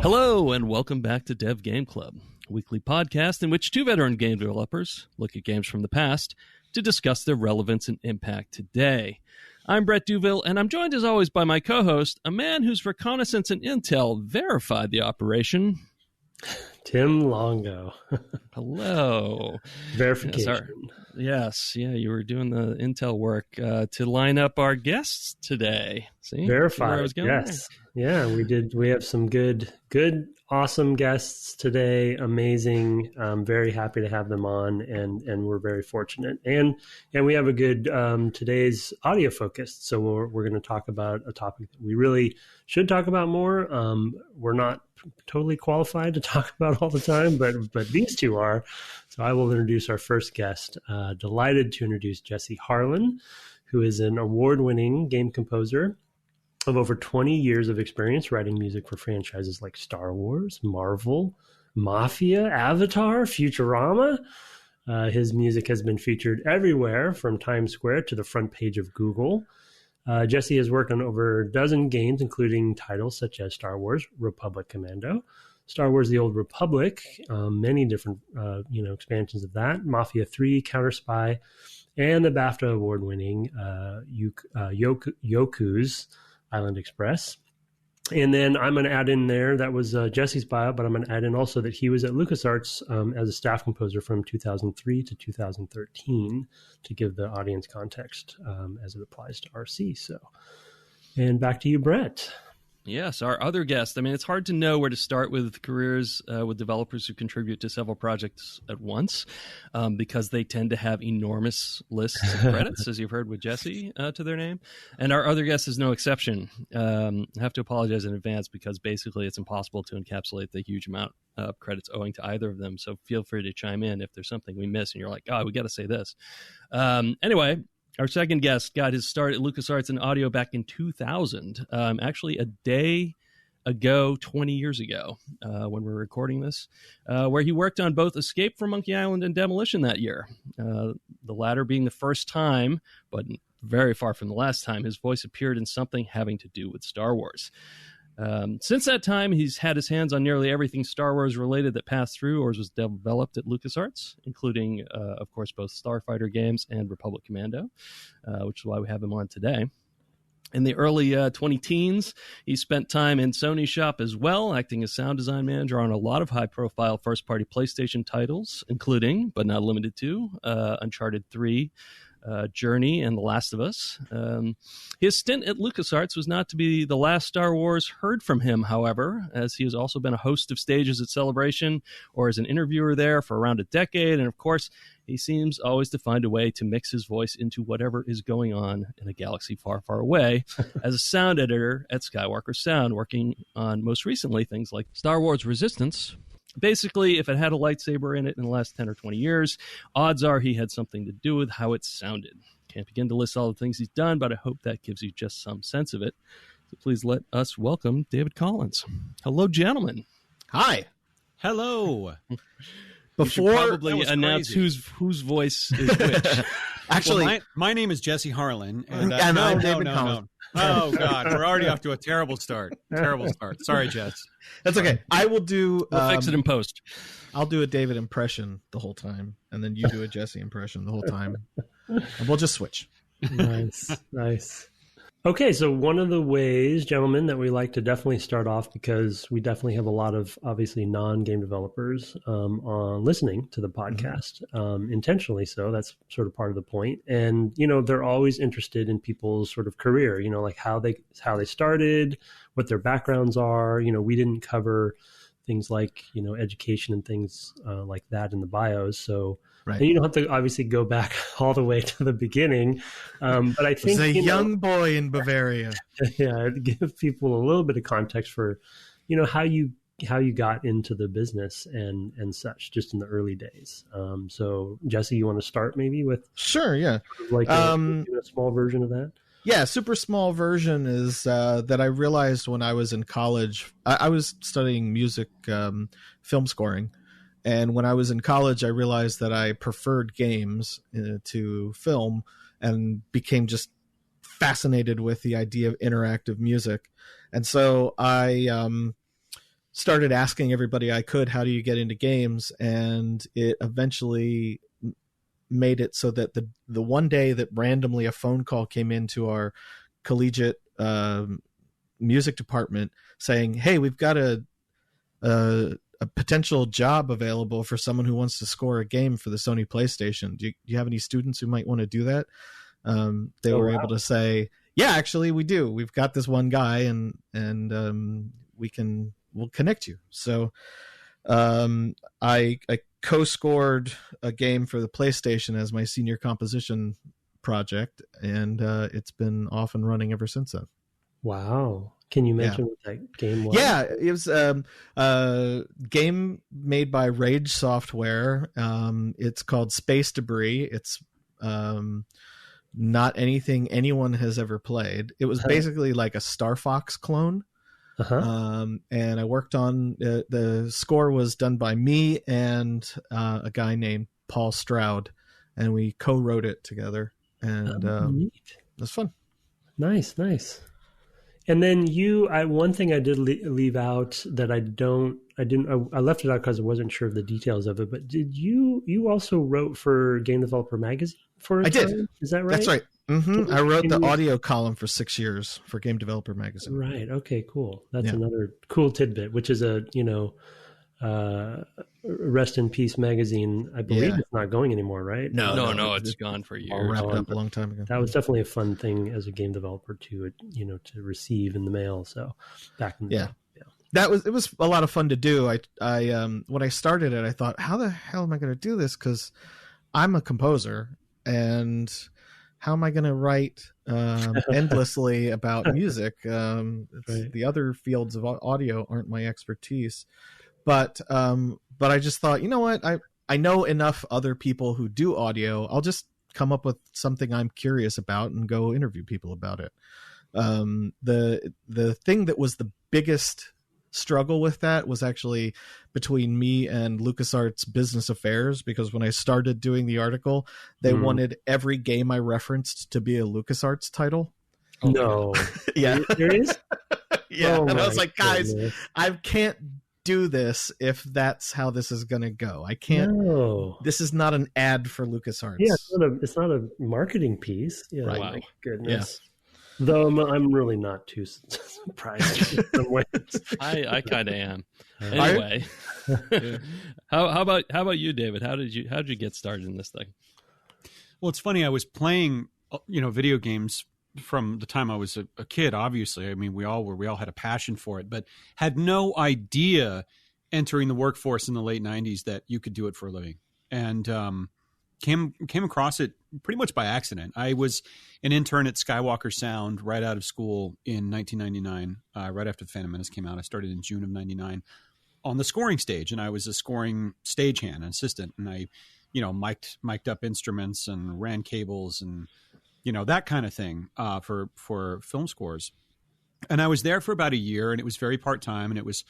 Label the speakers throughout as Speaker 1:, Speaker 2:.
Speaker 1: Hello, and welcome back to Dev Game Club, a weekly podcast in which two veteran game developers look at games from the past to discuss their relevance and impact today. I'm Brett Duville, and I'm joined as always by my co-host, a man whose reconnaissance and intel verified the operation,
Speaker 2: Tim Longo.
Speaker 1: Hello.
Speaker 2: Verification.
Speaker 1: Yes, you were doing the intel work to line up our guests today. See?
Speaker 2: Verified, yes. Yeah, we did. We have some good, awesome guests today. Amazing. I'm very happy to have them on, and we're very fortunate. And we have a good, today's audio focused. So we're going to talk about a topic that we really should talk about more. We're not totally qualified to talk about all the time, but these two are. So I will introduce our first guest. Delighted to introduce Jesse Harlin, who is an award-winning game composer of over 20 years of experience writing music for franchises like Star Wars, Marvel, Mafia, Avatar, Futurama. His music has been featured everywhere from Times Square to the front page of Google. Jesse has worked on over a dozen games, including titles such as Star Wars, Republic Commando, Star Wars The Old Republic, many different expansions of that, Mafia 3, Counterspy, and the BAFTA award-winning Yoku's Island Express. And then I'm going to add in there, that was Jesse's bio, but I'm going to add in also that he was at LucasArts as a staff composer from 2003 to 2013 to give the audience context as it applies to RC. So, and back to you, Brett.
Speaker 1: Yes, our other guest. I mean, it's hard to know where to start with careers with developers who contribute to several projects at once because they tend to have enormous lists of credits, as you've heard with Jesse, to their name. And our other guest is no exception. I have to apologize in advance because basically it's impossible to encapsulate the huge amount of credits owing to either of them. So feel free to chime in if there's something we miss and you're like, oh, we got to say this. Anyway, our second guest got his start at LucasArts in audio back in 2000, actually a day ago, 20 years ago, when we're recording this, where he worked on both Escape from Monkey Island and Demolition that year, the latter being the first time, but very far from the last time, his voice appeared in something having to do with Star Wars. Since that time, he's had his hands on nearly everything Star Wars related that passed through or was developed at LucasArts, including, of course, both Starfighter games and Republic Commando, which is why we have him on today. In the early 20-teens, he spent time in Sony's shop as well, acting as sound design manager on a lot of high-profile first-party PlayStation titles, including, but not limited to, Uncharted 3, Journey, and The Last of Us. His stint at LucasArts was not to be the last Star Wars heard from him, however, as he has also been a host of stages at Celebration or as an interviewer there for around a decade. And of course, he seems always to find a way to mix his voice into whatever is going on in a galaxy far, far away as a sound editor at Skywalker Sound, working on most recently things like Star Wars Resistance. Basically, if it had a lightsaber in it in the last 10 or 20 years, odds are he had something to do with how it sounded. Can't begin to list all the things he's done, but I hope that gives you just some sense of it. So please let us welcome David Collins. Hello, gentlemen.
Speaker 3: Hi.
Speaker 4: Hello.
Speaker 1: Before probably announce whose voice is which.
Speaker 4: Actually, well, my name is Jesse Harlin, and
Speaker 3: I'm David Collins.
Speaker 4: Oh God, we're already off to a terrible start. Sorry, Jess.
Speaker 3: That's okay. I will do.
Speaker 1: We'll fix it in post.
Speaker 3: I'll do a David impression the whole time, and then you do a Jesse impression the whole time, and we'll just switch.
Speaker 2: Nice. Okay, so one of the ways, gentlemen, that we like to definitely start off, because we definitely have a lot of obviously non-game developers on listening to the podcast, intentionally so. That's sort of part of the point. And, they're always interested in people's sort of career, like how they started, what their backgrounds are. We didn't cover things like, education and things like that in the bios. So, right. And you don't have to obviously go back all the way to the beginning. But I think
Speaker 3: a young boy in Bavaria.
Speaker 2: Yeah, give people a little bit of context for, how you got into the business and such, just in the early days. So Jesse, you want to start maybe with?
Speaker 3: Sure, yeah.
Speaker 2: Like a small version of that?
Speaker 3: Yeah, super small version is that I realized when I was in college. I was studying music film scoring. And when I was in college, I realized that I preferred games to film and became just fascinated with the idea of interactive music. And so I started asking everybody I could, how do you get into games? And it eventually made it so that the one day that randomly a phone call came into our collegiate music department saying, hey, we've got a potential job available for someone who wants to score a game for the Sony PlayStation. Do you have any students who might want to do that? They were able to say, yeah, actually we do. We've got this one guy and we'll connect you. So I co-scored a game for the PlayStation as my senior composition project, and it's been off and running ever since then.
Speaker 2: Wow. Can you mention what that game was?
Speaker 3: Yeah, it was a game made by Rage Software. It's called Space Debris. It's not anything anyone has ever played. It was basically like a Starfox clone. And I worked on the score was done by me and a guy named Paul Stroud, and we co-wrote it together, and it was fun.
Speaker 2: Nice. And then one thing I did leave out that I left it out because I wasn't sure of the details of it, but did you also wrote for Game Developer Magazine for a time? Did. Is that right?
Speaker 3: That's right. Mm-hmm. I wrote the audio column for 6 years for Game Developer Magazine.
Speaker 2: Right. Okay, cool. That's another cool tidbit, which is a, rest in peace magazine. I believe it's not going anymore, right?
Speaker 1: No, it's gone for years.
Speaker 3: Wrapped up a long time ago.
Speaker 2: That was definitely a fun thing as a game developer to receive in the mail. So back in the day.
Speaker 3: It was a lot of fun to do. I when I started it, I thought, how the hell am I going to do this? Because I'm a composer, and how am I going to write endlessly about music? The other fields of audio aren't my expertise. But I just thought, you know what? I know enough other people who do audio. I'll just come up with something I'm curious about and go interview people about it. The thing that was the biggest struggle with that was actually between me and LucasArts Business Affairs, because when I started doing the article, they wanted every game I referenced to be a LucasArts title.
Speaker 2: No.
Speaker 3: Yeah.
Speaker 2: There is?
Speaker 3: Yeah. Oh, and I was like, guys, I can't do this if that's how this is going to go. I can't. No. This is not an ad for LucasArts.
Speaker 2: Yeah, it's not a marketing piece. Yeah,
Speaker 3: right.
Speaker 2: My goodness. Yeah. Though I'm really not too surprised in some ways.
Speaker 1: I kind of am. Anyway, how about you, David? How did you get started in this thing?
Speaker 4: Well, it's funny. I was playing, video games from the time I was a kid. Obviously, I mean, we all had a passion for it, but had no idea entering the workforce in the late '90s that you could do it for a living. And came across it pretty much by accident. I was an intern at Skywalker Sound right out of school in 1999, right after The Phantom Menace came out. I started in June of 99 on the scoring stage, and I was a scoring stagehand, an assistant, and I, mic'd up instruments and ran cables and, that kind of thing for film scores. And I was there for about a year, and it was very part-time, and it was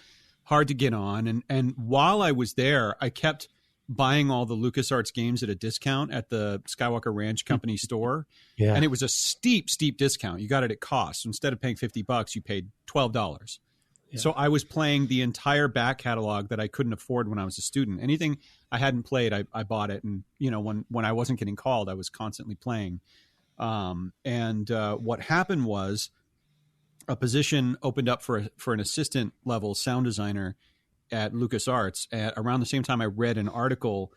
Speaker 4: hard to get on. And while I was there, I kept buying all the LucasArts games at a discount at the Skywalker Ranch Company store. Yeah. And it was a steep discount. You got it at cost. So instead of paying $50, you paid $12. Yeah. So I was playing the entire back catalog that I couldn't afford when I was a student. Anything I hadn't played, I bought it. And, when I wasn't getting called, I was constantly playing. What happened was a position opened up for an assistant level sound designer at LucasArts around the same time I read an article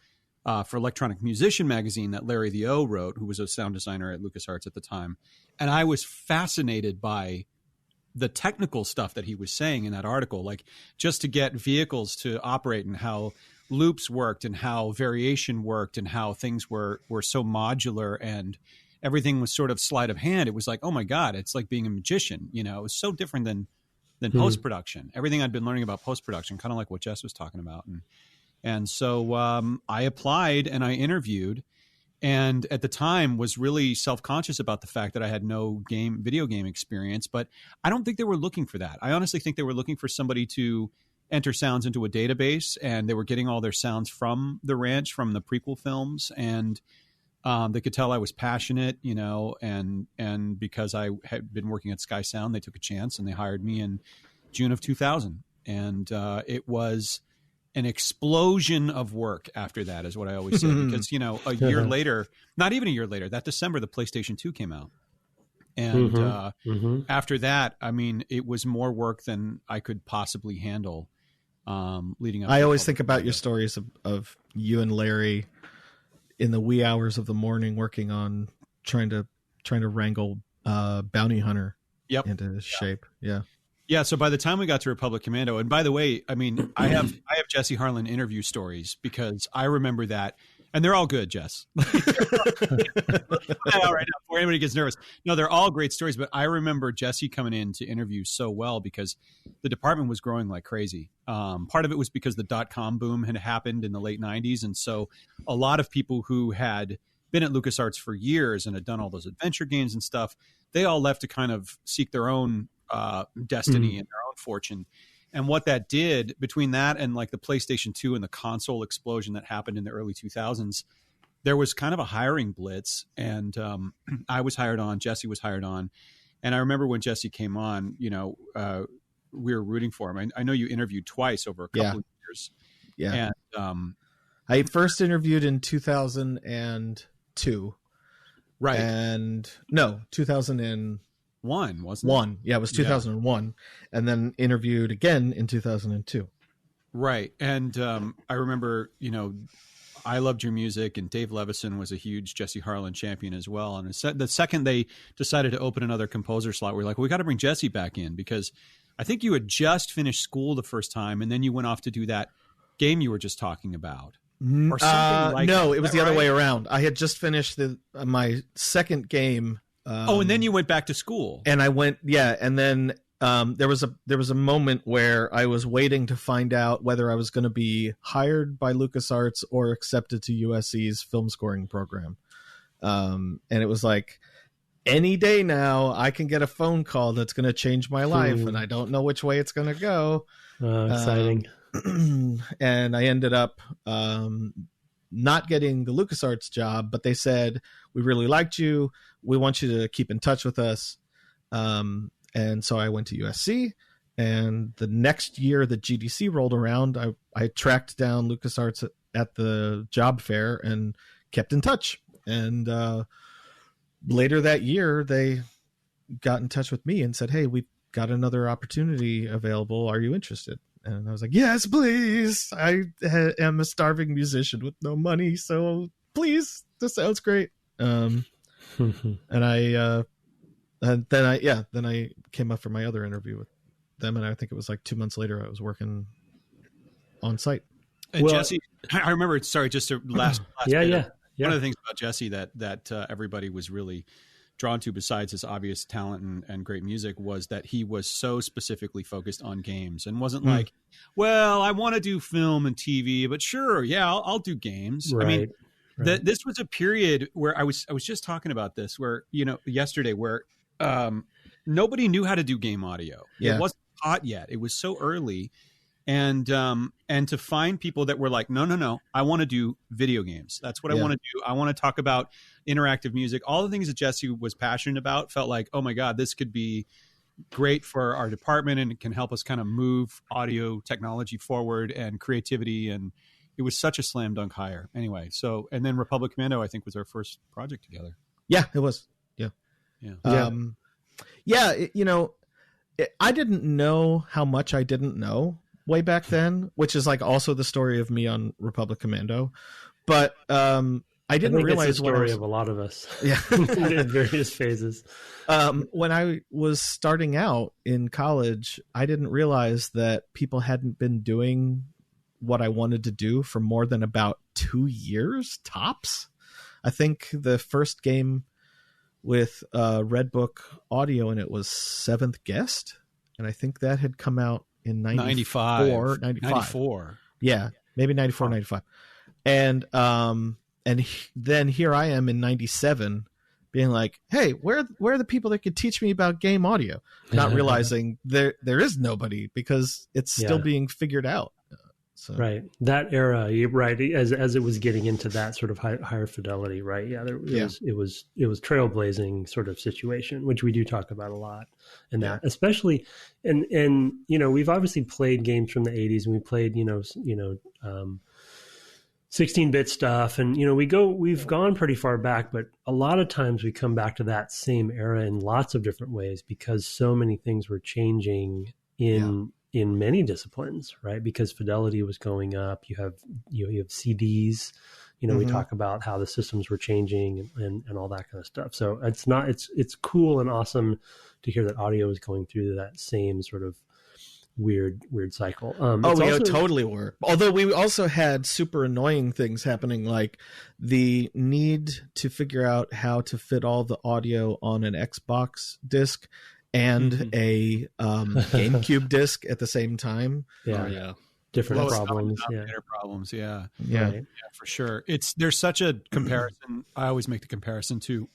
Speaker 4: for Electronic Musician magazine that Larry the O wrote, who was a sound designer at LucasArts at the time. And I was fascinated by the technical stuff that he was saying in that article, like just to get vehicles to operate and how loops worked and how variation worked and how things were so modular and everything was sort of sleight of hand. It was like, oh my God, it's like being a magician. It was so different than post-production. Everything I'd been learning about post-production, kind of like what Jess was talking about. And so I applied and I interviewed, and at the time was really self-conscious about the fact that I had no video game experience, but I don't think they were looking for that. I honestly think they were looking for somebody to enter sounds into a database, and they were getting all their sounds from the ranch, from the prequel films, and they could tell I was passionate, and because I had been working at Sky Sound, they took a chance and they hired me in June of 2000. And it was an explosion of work after that, is what I always say. Because, you know, a year later, not even a year later, that December, the PlayStation 2 came out. And after that, I mean, it was more work than I could possibly handle leading up.
Speaker 3: I always think about your stories of you and Larry in the wee hours of the morning working on trying to wrangle Bounty Hunter into shape. Yeah.
Speaker 4: So by the time we got to Republic Commando, and by the way, I mean, I have Jesse Harlin interview stories because I remember that, and they're all good, Jess. All right, now, before anybody gets nervous, no, they're all great stories. But I remember Jesse coming in to interview so well because the department was growing like crazy. Part of it was because the .com boom had happened in the late '90s, and so a lot of people who had been at LucasArts for years and had done all those adventure games and stuff, they all left to kind of seek their own destiny and their own fortune. And what that did between that and like the PlayStation 2 and the console explosion that happened in the early 2000s, there was kind of a hiring blitz. And I was hired on, Jesse was hired on. And I remember when Jesse came on, you know, we were rooting for him. I know you interviewed twice over a couple of years.
Speaker 3: Yeah.
Speaker 4: And
Speaker 3: I first interviewed in 2002.
Speaker 4: Right.
Speaker 3: And no, 2001,
Speaker 4: wasn't it?
Speaker 3: Yeah, it was 2001. And then interviewed again in 2002.
Speaker 4: Right. And I remember, you know, I loved your music, and Dave Levison was a huge Jesse Harlin champion as well. And the second they decided to open another composer slot, we were like, well, we got to bring Jesse back in, because I think you had just finished school the first time, and then you went off to do that game you were just talking about. Or something like
Speaker 3: no,
Speaker 4: that.
Speaker 3: it was the other way around. I had just finished my second game.
Speaker 4: And then you went back to school.
Speaker 3: And I went, and then there was a moment where I was waiting to find out whether I was going to be hired by LucasArts or accepted to USC's film scoring program. And it was like, any day now I can get a phone call that's going to change my life, and I don't know which way it's going to go.
Speaker 2: Exciting.
Speaker 3: And I ended up not getting the LucasArts job, but they said, we really liked you. We want you to keep in touch with us. And so I went to USC, and the next year that GDC rolled around, I tracked down LucasArts at the job fair and kept in touch. And later that year, they got in touch with me and said, hey, we've got another opportunity available. Are you interested? And I was like, yes, please. I am a starving musician with no money, so please, this sounds great. And then I came up for my other interview with them, and I think it was like 2 months later I was working on site.
Speaker 4: And Jesse, I remember. Sorry, just to last.
Speaker 2: Yeah.
Speaker 4: One of the things about Jesse that everybody was really drawn to, besides his obvious talent and great music, was that he was so specifically focused on games and wasn't like, well, I want to do film and TV, but sure, yeah, I'll do games.
Speaker 2: Right.
Speaker 4: I mean, this was a period where I was just talking about this, where, you know, yesterday, where nobody knew how to do game audio.
Speaker 3: Yeah.
Speaker 4: It wasn't hot yet. It was so early. And to find people that were like, no, I want to do video games. That's what I want to do. I want to talk about interactive music. All the things that Jesse was passionate about felt like, oh my God, this could be great for our department, and it can help us kind of move audio technology forward and creativity. And it was such a slam dunk hire. Anyway, and then Republic Commando, I think, was our first project together.
Speaker 3: Yeah, it was. Yeah. I didn't know how much I didn't know way back then, which is like also the story of me on Republic Commando. But I didn't realize
Speaker 2: it's the story of a lot of us.
Speaker 3: Yeah.
Speaker 2: In various phases.
Speaker 3: When I was starting out in college, I didn't realize that people hadn't been doing what I wanted to do for more than about 2 years tops. I think the first game with Red Book audio in it was Seventh Guest, and I think that had come out in 94. Yeah, maybe 94, 95. And then here I am in 97 being like, hey, where are the people that could teach me about game audio? Not realizing there is nobody, because it's still being figured out. So.
Speaker 2: Right, that era, right, as it was getting into that sort of higher fidelity, right? Yeah, it was trailblazing sort of situation, which we do talk about a lot, and that especially, and we've obviously played games from the 80s, and we played 16-bit stuff, and we've gone pretty far back, but a lot of times we come back to that same era in lots of different ways because so many things were changing in many disciplines, right? Because fidelity was going up. You have CDs, we talk about how the systems were changing and all that kind of stuff. So it's cool and awesome to hear that audio is going through that same sort of weird cycle.
Speaker 3: We totally were. Although we also had super annoying things happening, like the need to figure out how to fit all the audio on an Xbox disc and a GameCube disc at the same time.
Speaker 2: Different problems.
Speaker 4: Problems. Yeah, for sure. There's such a comparison. I always make the comparison to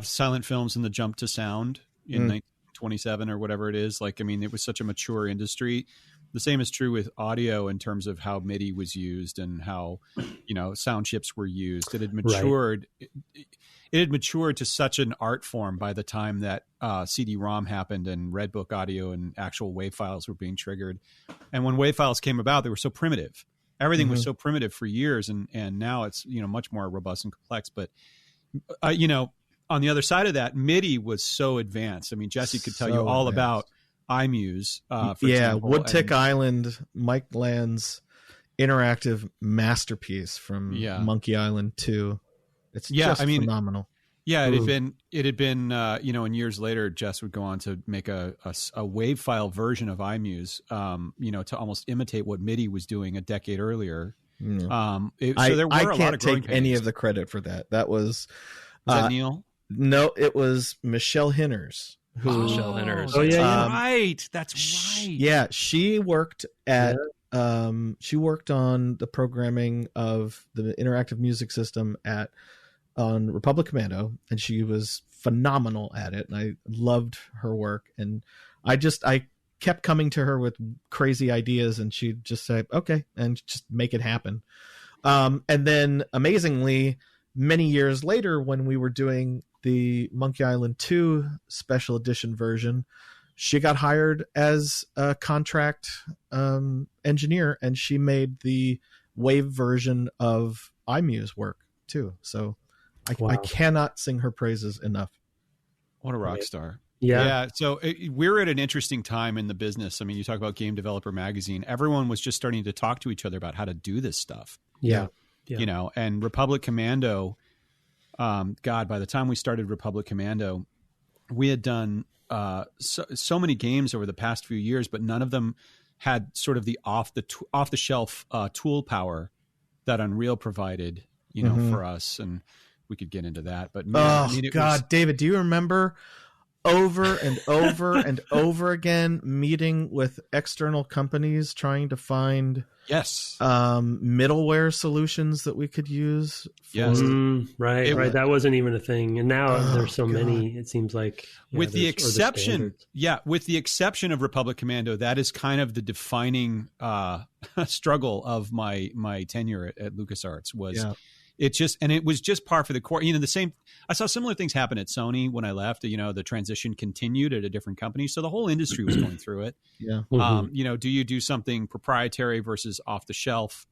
Speaker 4: silent films and the jump to sound in 1927 or whatever it is. Like, I mean, it was such a mature industry. The same is true with audio in terms of how MIDI was used and how, sound chips were used. It had matured. Right. It had matured to such an art form by the time that CD-ROM happened and Redbook audio and actual WAV files were being triggered. And when WAV files came about, they were so primitive. Everything was so primitive for years, and now it's much more robust and complex. But on the other side of that, MIDI was so advanced. I mean, Jesse could tell you all about iMuse. For example.
Speaker 3: Woodtick Island, Mike Land's interactive masterpiece from Monkey Island 2. It's just phenomenal.
Speaker 4: Yeah, it had been, and years later, Jess would go on to make a WAV file version of iMuse, to almost imitate what MIDI was doing a decade earlier. So there were
Speaker 3: I can't take any of the credit for that. That was
Speaker 4: that Neil?
Speaker 3: No, it was Michelle Hinners.
Speaker 1: Michelle Hinners.
Speaker 2: Oh yeah,
Speaker 4: right. That's right.
Speaker 3: Yeah, she worked at. She worked on the programming of the interactive music system on Republic Commando, and she was phenomenal at it, and I loved her work. And I kept coming to her with crazy ideas, and she'd just say, okay, and just make it happen. And then amazingly, many years later, when we were doing the Monkey Island 2 special edition version, she got hired as a contract engineer, and she made the WAV version of iMuse work too. So I cannot sing her praises enough.
Speaker 4: What a rock star.
Speaker 2: Yeah.
Speaker 4: So we're at an interesting time in the business. I mean, you talk about Game Developer Magazine. Everyone was just starting to talk to each other about how to do this stuff.
Speaker 2: Yeah.
Speaker 4: And Republic Commando, by the time we started Republic Commando, we had done so many games over the past few years, but none of them had sort of the off the shelf tool power that Unreal provided, for us. And we could get into that, but
Speaker 3: David, do you remember over and over and over again meeting with external companies trying to find middleware solutions that we could use?
Speaker 2: Right. That wasn't even a thing, and now there's so many. It seems like
Speaker 4: with the exception of Republic Commando, that is kind of the defining struggle of my tenure at LucasArts was. It was just par for the course. I saw similar things happen at Sony when I left. The transition continued at a different company, so the whole industry was going through it. Do you do something proprietary versus off the shelf?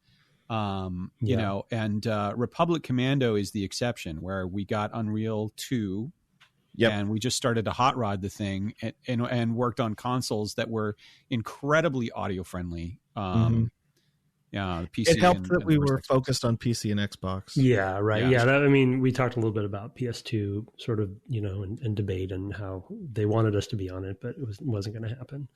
Speaker 4: And Republic Commando is the exception, where we got Unreal 2, and we just started to hot rod the thing and worked on consoles that were incredibly audio friendly. The PC.
Speaker 3: It helped that we were focused on PC and Xbox.
Speaker 2: Yeah, right. We talked a little bit about PS2 sort of, and debate and how they wanted us to be on it, but it wasn't going to happen.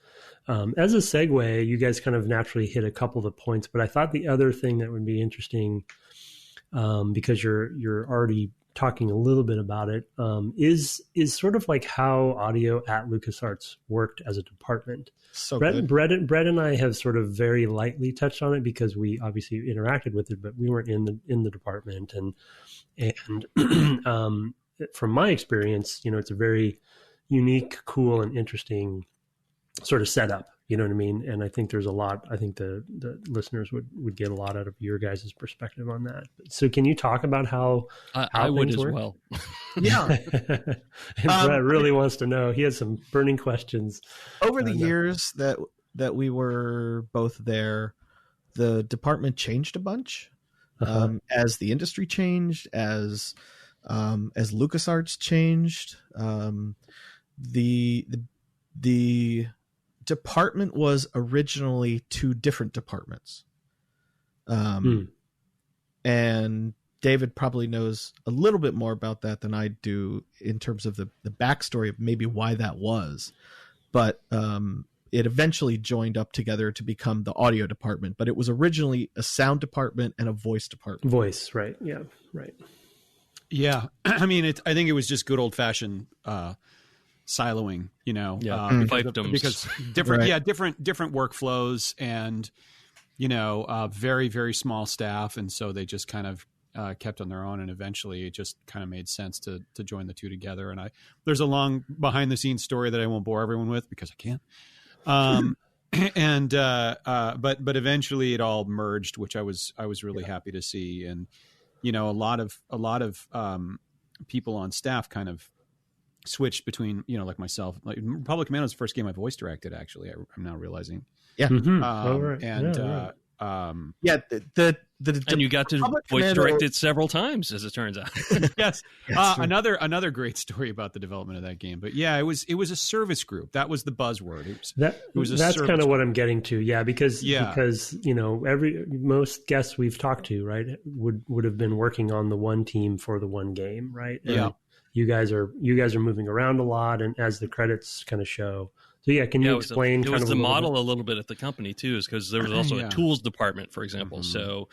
Speaker 2: As a segue, you guys kind of naturally hit a couple of the points, but I thought the other thing that would be interesting, because you're already talking a little bit about it, is sort of like how audio at LucasArts worked as a department.
Speaker 3: So
Speaker 2: Brett and I have sort of very lightly touched on it because we obviously interacted with it, but we weren't in the department. And from my experience, it's a very unique, cool, and interesting sort of setup. You know what I mean? And I think there's a lot. I think the listeners would get a lot out of your guys' perspective on that. So can you talk about how
Speaker 1: I would as
Speaker 2: work?
Speaker 1: well?
Speaker 3: Yeah.
Speaker 2: And Brett really wants to know. He has some burning questions.
Speaker 3: Over the years that we were both there, the department changed a bunch. As the industry changed, as LucasArts changed, the department was originally two different departments. And David probably knows a little bit more about that than I do in terms of the backstory of maybe why that was. But it eventually joined up together to become the audio department. But it was originally a sound department and a voice department.
Speaker 2: Voice, right. Yeah, right.
Speaker 4: Yeah. I mean, I think it was just good old-fashioned siloing, you know, because different, right. different workflows and, you know, very, very small staff. And so they just kind of kept on their own. And eventually it just kind of made sense to join the two together. And there's a long behind the scenes story that I won't bore everyone with because I can't. But eventually it all merged, which I was really happy to see. And, you know, a lot of people on staff kind of switched between, you know, like myself, like Republic Commando was the first game I voice directed. Actually, I'm now realizing. Yeah.
Speaker 2: Right.
Speaker 4: And
Speaker 1: and you got to voice direct it several times, as it turns out.
Speaker 4: Yes. Another great story about the development of that game. But yeah, it was a service group. That was the buzzword.
Speaker 2: That's kind of what I'm getting to. Yeah, because you know, most guests we've talked to, right, would have been working on the one team for the one game, right? And
Speaker 4: yeah.
Speaker 2: You guys are moving around a lot, and as the credits kind of show. So yeah, can you explain?
Speaker 1: It was the model a little bit at the company too, is because there was also a tools department, for example. So,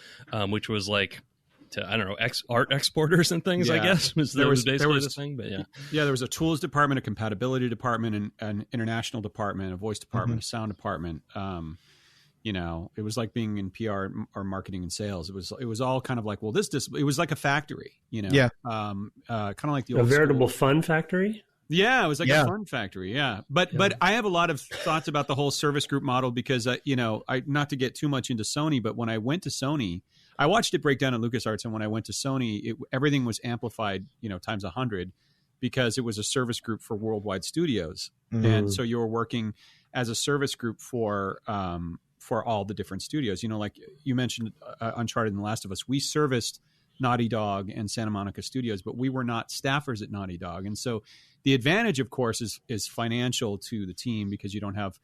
Speaker 1: which was like, art exporters and things. I guess there was basically the thing. But
Speaker 4: there was a tools department, a compatibility department, and an international department, a voice department, a sound department. You know, it was like being in PR or marketing and sales. It was all kind of like, well, it was like a factory. You know, kind of like the old
Speaker 2: veritable fun factory.
Speaker 4: Yeah, it was like a fun factory. Yeah. But I have a lot of thoughts about the whole service group model because, you know, not to get too much into Sony, but when I went to Sony, I watched it break down at LucasArts. And when I went to Sony, everything was amplified, you know, times 100 because it was a service group for worldwide studios. And so you were working as a service group for all the different studios. You know, like you mentioned Uncharted and The Last of Us, we serviced Naughty Dog and Santa Monica Studios, but we were not staffers at Naughty Dog. And so the advantage, of course, is financial to the team because you don't have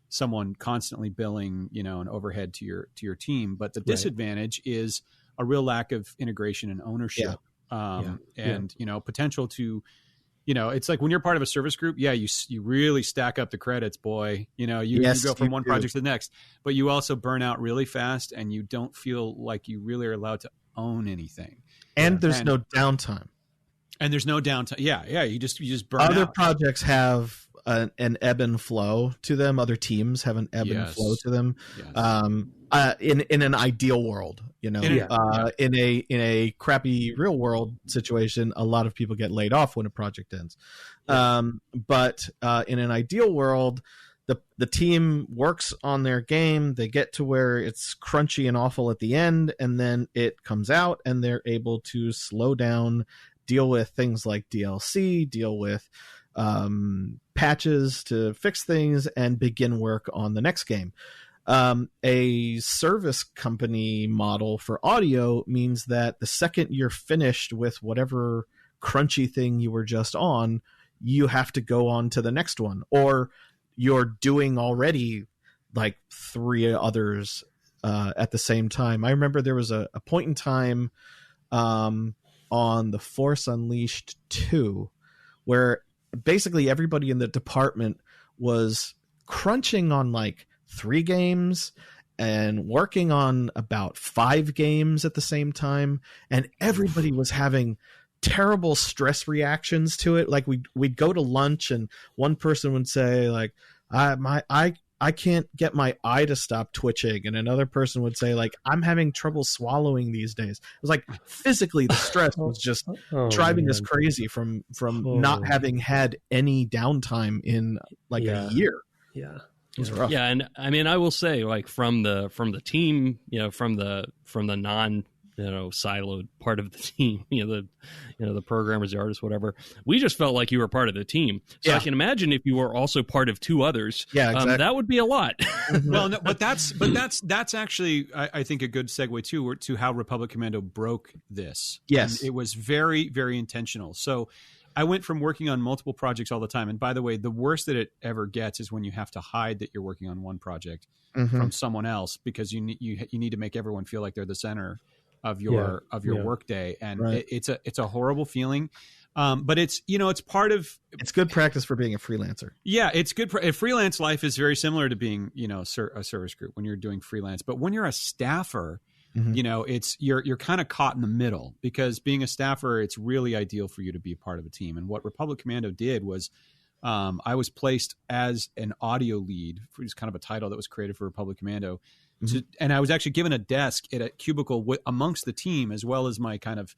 Speaker 4: someone constantly billing, you know, an overhead to your team. But the disadvantage is a real lack of integration and ownership, and you know, potential to, you know, it's like when you're part of a service group, you really stack up the credits, boy. You know, you go from one project to the next, but you also burn out really fast, and you don't feel like you really are allowed to own anything.
Speaker 3: And there's no downtime.
Speaker 4: And there's no downtime. Yeah. You just burn out.
Speaker 3: Other projects have an ebb and flow to them. Other teams have an ebb and flow to them. Yes. In an ideal world, you know, in a crappy real world situation, a lot of people get laid off when a project ends. But in an ideal world, the team works on their game. They get to where it's crunchy and awful at the end, and then it comes out, and they're able to slow down, deal with things like DLC, deal with patches to fix things, and begin work on the next game. A service company model for audio means that the second you're finished with whatever crunchy thing you were just on, you have to go on to the next one, or you're doing already like 3 others at the same time. I remember there was a point in time on The Force Unleashed 2 where basically everybody in the department was crunching on like 3 games and working on about 5 games at the same time, and everybody was having terrible stress reactions to it. Like we'd go to lunch and one person would say like, I can't get my eye to stop twitching, and another person would say like, I'm having trouble swallowing these days. It was like physically the stress was just driving us crazy from not having had any downtime in like a year. It was rough.
Speaker 1: Yeah, and I mean, I will say, like from the team, from the non siloed part of the team, the programmers, the artists, whatever. We just felt like you were part of the team. So I can imagine if you were also part of two others,
Speaker 3: exactly.
Speaker 1: That would be a lot.
Speaker 4: Well, no, but that's actually I think a good segue to how Republic Commando broke this.
Speaker 3: Yes,
Speaker 4: and it was very, very intentional. So I went from working on multiple projects all the time. And by the way, the worst that it ever gets is when you have to hide that you're working on one project from someone else, because you need to make everyone feel like they're the center of your work day. And it's a horrible feeling. But it's part of,
Speaker 3: it's good practice for being a freelancer.
Speaker 4: Yeah, it's good. Freelance life is very similar to being, a service group when you're doing freelance. But when you're a staffer, it's you're kind of caught in the middle, because being a staffer, it's really ideal for you to be a part of a team. And what Republic Commando did was, I was placed as an audio lead, which is kind of a title that was created for Republic Commando. And I was actually given a desk at a cubicle amongst the team, as well as my kind of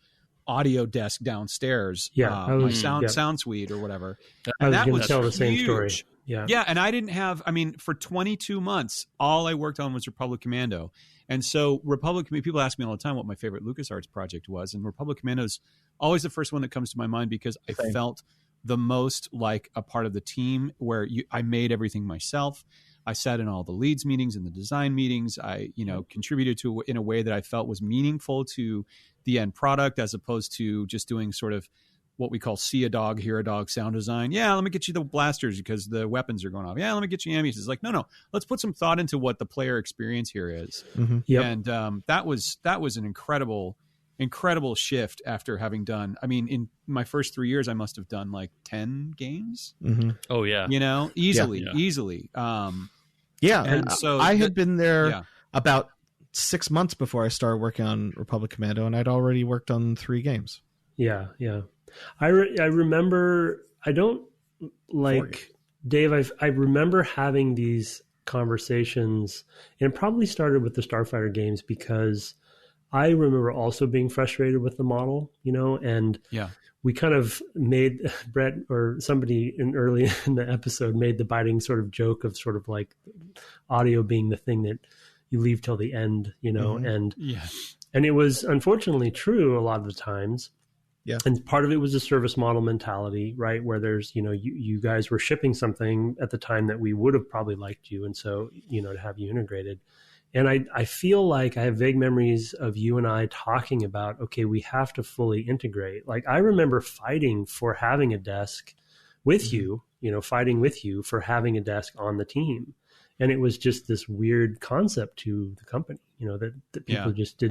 Speaker 4: audio desk downstairs. My sound suite or whatever.
Speaker 2: I was going to tell the same story.
Speaker 4: Yeah. And I didn't have, for 22 months, all I worked on was Republic Commando. And so people ask me all the time what my favorite LucasArts project was. And Republic Commando is always the first one that comes to my mind, because I felt the most like a part of the team, where I made everything myself. I sat in all the leads meetings and the design meetings. I, contributed to in a way that I felt was meaningful to the end product, as opposed to just doing sort of what we call see a dog, hear a dog sound design. Yeah, let me get you the blasters because the weapons are going off. Yeah, let me get you ammunition. It's like, no, let's put some thought into what the player experience here is. And that was an incredible shift after having done, in my first 3 years, I must have done like 10 games.
Speaker 1: Oh yeah.
Speaker 4: Easily.
Speaker 3: And so I had been there about 6 months before I started working on Republic Commando, and I'd already worked on 3 games.
Speaker 2: Yeah. I remember, I don't like
Speaker 3: 40.
Speaker 2: Dave. I remember having these conversations, and it probably started with the Starfighter games, because I remember also being frustrated with the model, and we kind of made, Brett or somebody early in the episode made the biting sort of joke of sort of like audio being the thing that you leave till the end, and it was unfortunately true a lot of the times.
Speaker 3: Yeah.
Speaker 2: And part of it was a service model mentality, right? Where there's, you guys were shipping something at the time that we would have probably liked you. And so, to have you integrated. And I feel like I have vague memories of you and I talking about, okay, we have to fully integrate. Like, I remember fighting for having a desk with you, fighting with you for having a desk on the team. And it was just this weird concept to the company, that people just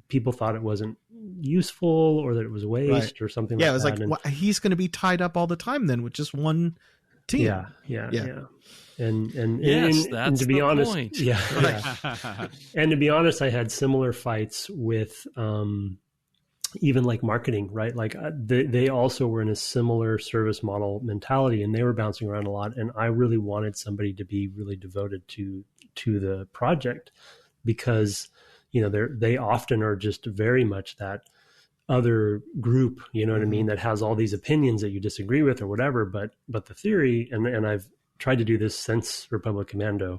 Speaker 2: people thought it wasn't useful, or that it was waste or something like that.
Speaker 3: Yeah, it was like, he's going to be tied up all the time then with just one team.
Speaker 2: Yeah. And to be honest,
Speaker 1: point.
Speaker 2: And to be honest, I had similar fights with even like marketing, right? Like they also were in a similar service model mentality, and they were bouncing around a lot. And I really wanted somebody to be really devoted to the project, because they often are just very much that other group, what I mean, that has all these opinions that you disagree with or whatever. But the theory, and I've tried to do this since Republic Commando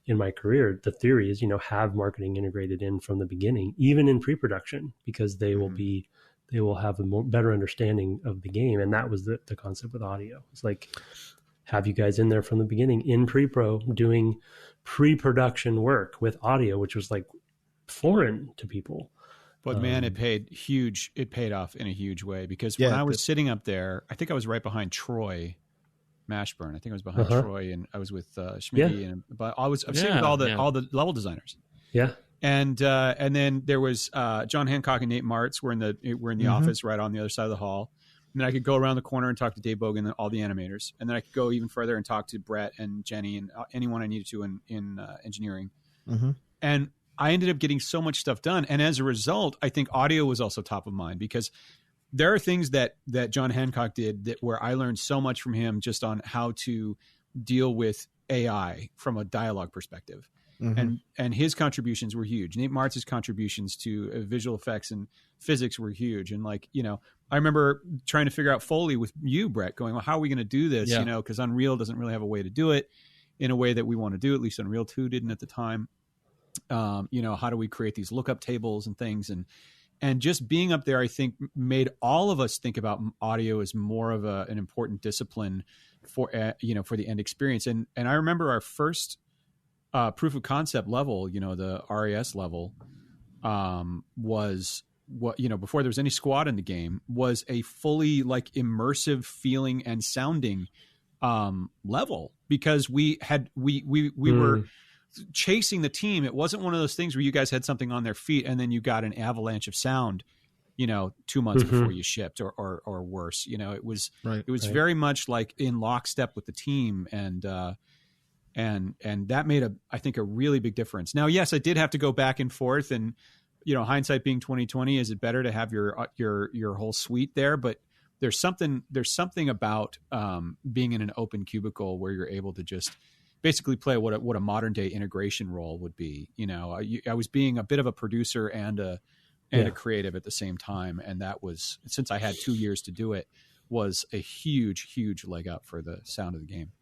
Speaker 2: in my career, the theory is, have marketing integrated in from the beginning, even in pre-production, because they will have a better understanding of the game. And that was the concept with audio. It's like, have you guys in there from the beginning in pre-pro doing pre-production work with audio, which was like foreign to people.
Speaker 4: But man, it paid off in a huge way, because when I was sitting up there, I think I was right behind Troy Mashburn. I think I was behind Troy, and I was with Schmitt, but I was sitting with all the level designers.
Speaker 2: Yeah.
Speaker 4: And then there was John Hancock and Nate Martz were in the office right on the other side of the hall. And then I could go around the corner and talk to Dave Bogan and all the animators. And then I could go even further and talk to Brett and Jenny and anyone I needed to in engineering. And I ended up getting so much stuff done. And as a result, I think audio was also top of mind, because there are things that John Hancock did where I learned so much from him just on how to deal with AI from a dialogue perspective. And his contributions were huge. Nate Martz's contributions to visual effects and physics were huge. And I remember trying to figure out Foley with you, Brett, going, well, how are we going to do this? Because Unreal doesn't really have a way to do it. in a way that we want to do, at least Unreal 2 didn't at the time. How do we create these lookup tables and things, and just being up there, I think, made all of us think about audio as more of an important discipline for the end experience. And I remember our first proof of concept level, the RAS level, was what, before there was any squad in the game, was a fully like immersive feeling and sounding level, because we were chasing the team. It wasn't one of those things where you guys had something on their feet and then you got an avalanche of sound, 2 months before you shipped, or worse. It was very much like in lockstep with the team, and that made I think a really big difference. Now, yes, I did have to go back and forth, and hindsight being 2020, is it better to have your whole suite there? But there's something about being in an open cubicle where you're able to just basically play what a modern day integration role would be. I was being a bit of a producer and a creative at the same time, and that was, since I had 2 years to do it, was a huge leg up for the sound of the game.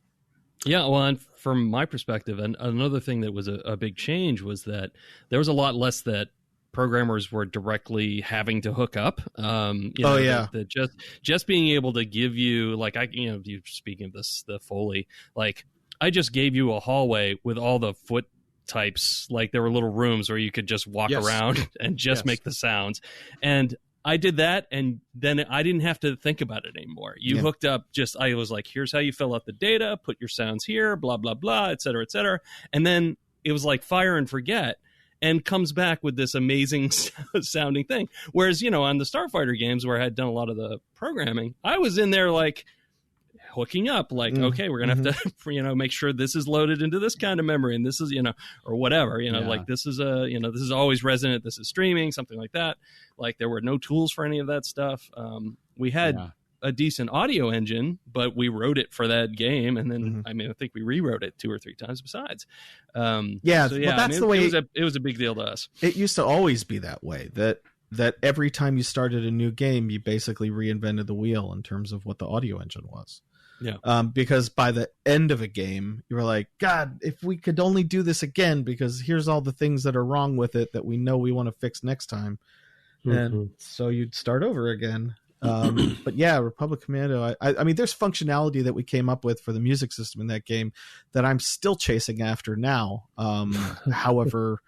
Speaker 1: Yeah, well, and from my perspective, and another thing that was a big change was that there was a lot less that programmers were directly having to hook up. That just being able to give you, like, you speaking of this, the Foley, like, I just gave you a hallway with all the foot types. Like, there were little rooms where you could just walk around and just make the sounds. And I did that, and then I didn't have to think about it anymore. You hooked up, I was like, here's how you fill out the data, put your sounds here, blah, blah, blah, et cetera, et cetera. And then it was like fire and forget, and comes back with this amazing sounding thing. Whereas, on the Starfighter games where I had done a lot of the programming, I was in there like hooking up, like, okay, we're going to have to, make sure this is loaded into this kind of memory, and this is, or whatever, like this is this is always resonant, this is streaming, something like that. Like, there were no tools for any of that stuff. We had a decent audio engine, but we wrote it for that game, and then I think we rewrote it 2 or 3 times besides. But that's the way it was a big deal to us.
Speaker 3: It used to always be that way, that every time you started a new game, you basically reinvented the wheel in terms of what the audio engine was. Yeah. Because by the end of a game, you were like, God, if we could only do this again, because here's all the things that are wrong with it that we know we want to fix next time. And so you'd start over again. But yeah, Republic Commando, I mean, there's functionality that we came up with for the music system in that game that I'm still chasing after now. However,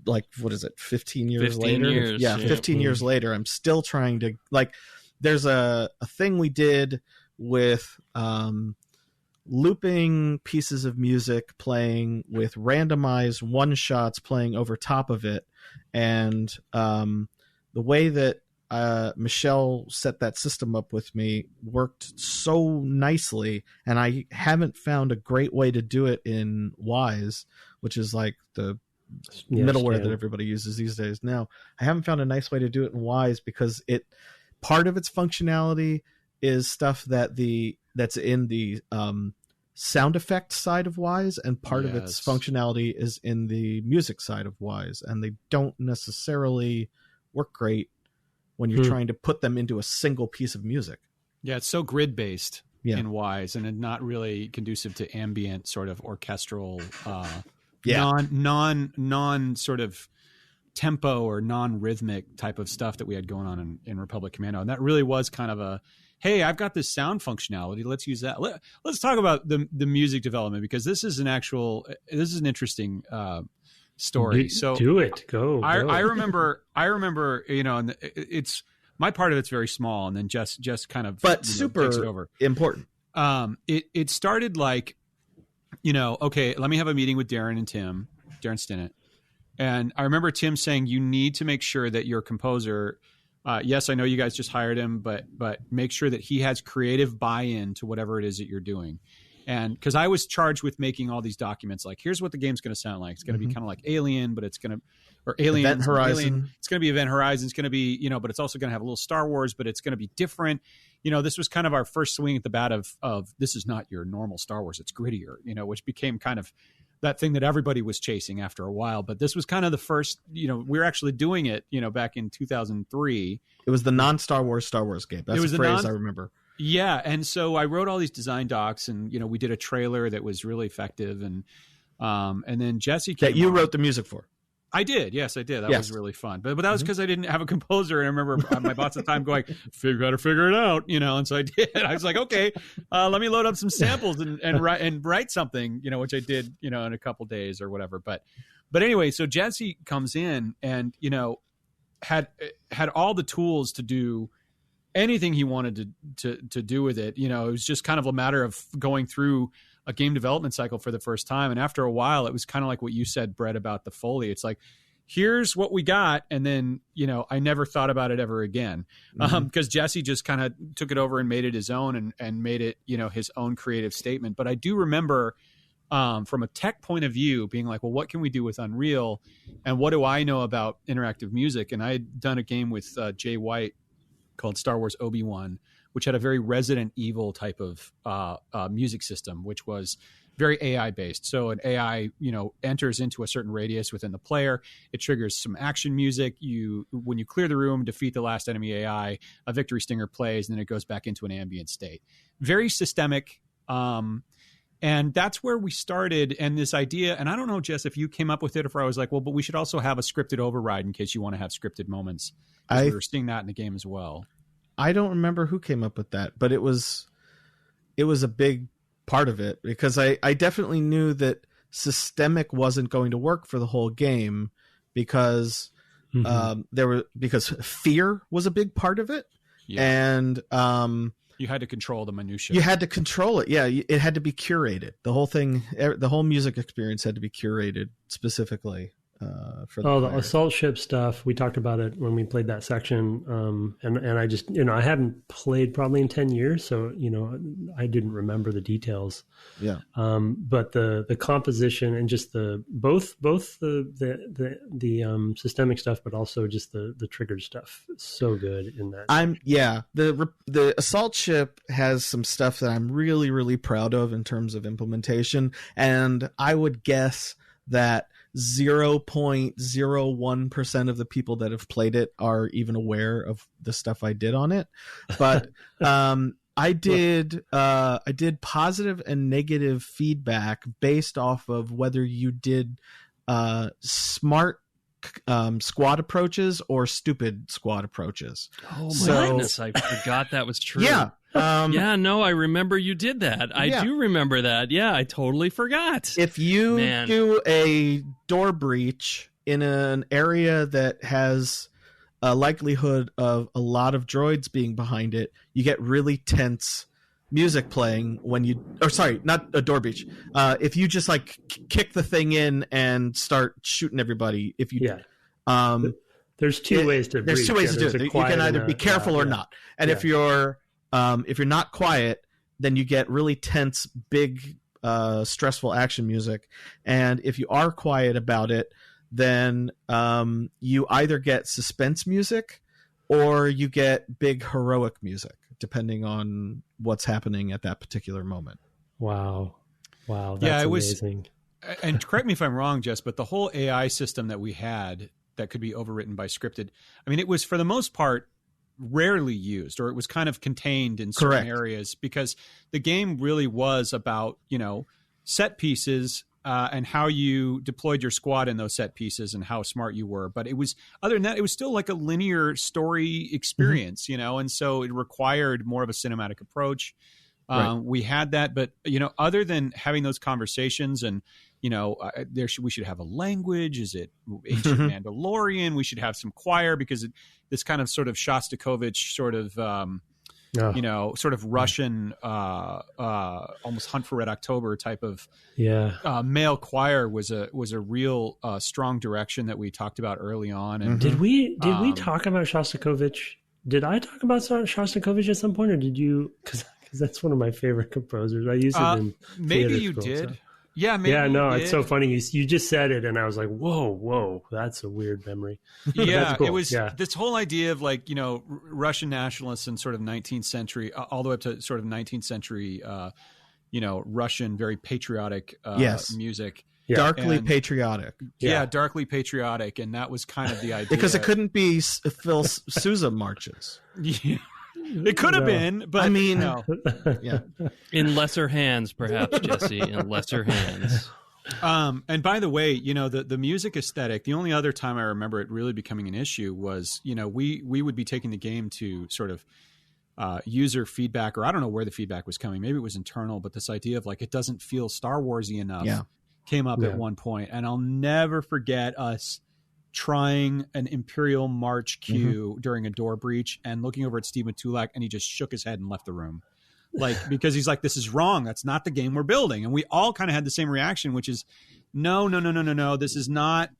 Speaker 3: like, what is it, 15 years later? 15 years later, I'm still trying to, like, there's a thing we did with looping pieces of music playing with randomized one-shots playing over top of it. And the way that Michelle set that system up with me worked so nicely, and I haven't found a great way to do it in Wwise, which is like the middleware that everybody uses these days. Now, I haven't found a nice way to do it in Wwise, because part of its functionality is stuff that's in the sound effect side of Wwise, and part of its functionality is in the music side of Wwise, and they don't necessarily work great when you're trying to put them into a single piece of music.
Speaker 4: Yeah, it's so grid based in Wwise, and not really conducive to ambient sort of orchestral, non sort of tempo or non-rhythmic type of stuff that we had going on in Republic Commando. And that really was kind of a, hey, I've got this sound functionality, let's use that. Let's talk about the music development, because this is an interesting story. So
Speaker 2: do it. Go.
Speaker 4: I remember, and it's, my part of it's very small, and then just kind of,
Speaker 3: but super
Speaker 4: takes it over.
Speaker 3: Important.
Speaker 4: It started like, okay, let me have a meeting with Daron Stinnett. And I remember Tim saying, you need to make sure that your composer, yes, I know you guys just hired him, but make sure that he has creative buy-in to whatever it is that you're doing. And because I was charged with making all these documents, like, here's what the game's going to sound like. It's going to be kind of like Alien, but it's going to, or Alien,
Speaker 3: Event Horizon.
Speaker 4: Alien, it's going to be Event Horizon. It's going to be, but it's also going to have a little Star Wars, but it's going to be different. This was kind of our first swing at the bat of this is not your normal Star Wars. It's grittier, which became kind of that thing that everybody was chasing after a while. But this was kind of the first, we were actually doing it, back in 2003.
Speaker 3: It was the non-Star Wars game. That's the phrase I remember.
Speaker 4: Yeah, and so I wrote all these design docs, and we did a trailer that was really effective, and then Jesse came
Speaker 3: that you
Speaker 4: on.
Speaker 3: wrote the music for.
Speaker 4: I did. Yes, I did. That was really fun. But that was because I didn't have a composer. And I remember my boss at the time going, got to figure it out, And so I did. I was like, okay, let me load up some samples and write something, which I did, in a couple days or whatever. But anyway, so Jesse comes in and, had all the tools to do anything he wanted to do with it. It was just kind of a matter of going through a game development cycle for the first time. And after a while, it was kind of like what you said, Brett, about the Foley. It's like, here's what we got. And then, I never thought about it ever again. Because Jesse just kind of took it over and made it his own and made it, his own creative statement. But I do remember from a tech point of view being like, well, what can we do with Unreal? And what do I know about interactive music? And I had done a game with Jay White called Star Wars Obi-Wan, which had a very Resident Evil type of music system, which was very AI based. So an AI, enters into a certain radius within the player. It triggers some action music. When you clear the room, defeat the last enemy AI, a victory stinger plays, and then it goes back into an ambient state. Very systemic. And that's where we started. And this idea, and I don't know, Jess, if you came up with it, or I was like, well, but we should also have a scripted override in case you want to have scripted moments. We were seeing that in the game as well.
Speaker 3: I don't remember who came up with that, but it was a big part of it, because I definitely knew that systemic wasn't going to work for the whole game because because fear was a big part of it. Yeah. And
Speaker 4: you had to control the minutia.
Speaker 3: You had to control it. Yeah, it had to be curated. The whole thing, the whole music experience had to be curated specifically. For the
Speaker 2: assault ship stuff, we talked about it when we played that section, and I just I hadn't played probably in 10 years, so I didn't remember the details.
Speaker 3: Yeah.
Speaker 2: But the composition and just both the systemic stuff, but also just the triggered stuff, so good in that.
Speaker 3: The assault ship has some stuff that I'm really, really proud of in terms of implementation, and I would guess that 0.01% of the people that have played it are even aware of the stuff I did on it. But I did positive and negative feedback based off of whether you did smart squad approaches or stupid squad approaches.
Speaker 1: Oh my goodness, I forgot that was true.
Speaker 3: Yeah.
Speaker 1: I remember you did that. I do remember that. Yeah, I totally forgot.
Speaker 3: If you do a door breach in an area that has a likelihood of a lot of droids being behind it, you get really tense music playing not a door breach. If you just kick the thing in and start shooting everybody,
Speaker 2: there's two ways to breach.
Speaker 3: There's two ways to do it. You can either be careful or not. And if you're not quiet, then you get really tense, big, stressful action music. And if you are quiet about it, then you either get suspense music or you get big heroic music, depending on what's happening at that particular moment.
Speaker 2: Wow. That's amazing.
Speaker 4: And correct me if I'm wrong, Jess, but the whole AI system that we had that could be overwritten by scripted, I mean, it was for the most part rarely used, or it was kind of contained in certain areas, because the game really was about set pieces and how you deployed your squad in those set pieces and how smart you were. But it was, other than that, it was still like a linear story experience, and so it required more of a cinematic approach. We had that, but other than having those conversations and we should have a language. Is it ancient Mandalorian? We should have some choir, because this kind of sort of Shostakovich sort of Russian, almost Hunt for Red October type of male choir was a real strong direction that we talked about early on. And
Speaker 2: did we talk about Shostakovich? Did I talk about Shostakovich at some point, or did you? Because that's one of my favorite composers. I use it in
Speaker 4: maybe you
Speaker 2: school,
Speaker 4: did.
Speaker 2: So.
Speaker 4: Yeah, maybe
Speaker 2: it's so funny. You just said it, and I was like, whoa, that's a weird memory.
Speaker 4: Yeah,
Speaker 2: cool.
Speaker 4: It was this whole idea of Russian nationalists in sort of 19th century, all the way up to sort of 19th century, Russian, very patriotic music.
Speaker 3: Yeah. Darkly patriotic.
Speaker 4: Yeah, darkly patriotic, and that was kind of the idea.
Speaker 3: Because it couldn't be Phil Sousa marches.
Speaker 4: Yeah. It could have been, but
Speaker 3: I mean,
Speaker 4: no.
Speaker 3: Yeah.
Speaker 1: In lesser hands, perhaps, Jesse. In lesser hands.
Speaker 4: And by the way, the music aesthetic, the only other time I remember it really becoming an issue was, we would be taking the game to sort of user feedback, or I don't know where the feedback was coming. Maybe it was internal, but this idea of like, it doesn't feel Star Wars-y enough came up at one point. And I'll never forget us trying an Imperial March cue during a door breach and looking over at Steve Matulac, and he just shook his head and left the room. Like, because he's like, this is wrong. That's not the game we're building. And we all kind of had the same reaction, which is no. This is not,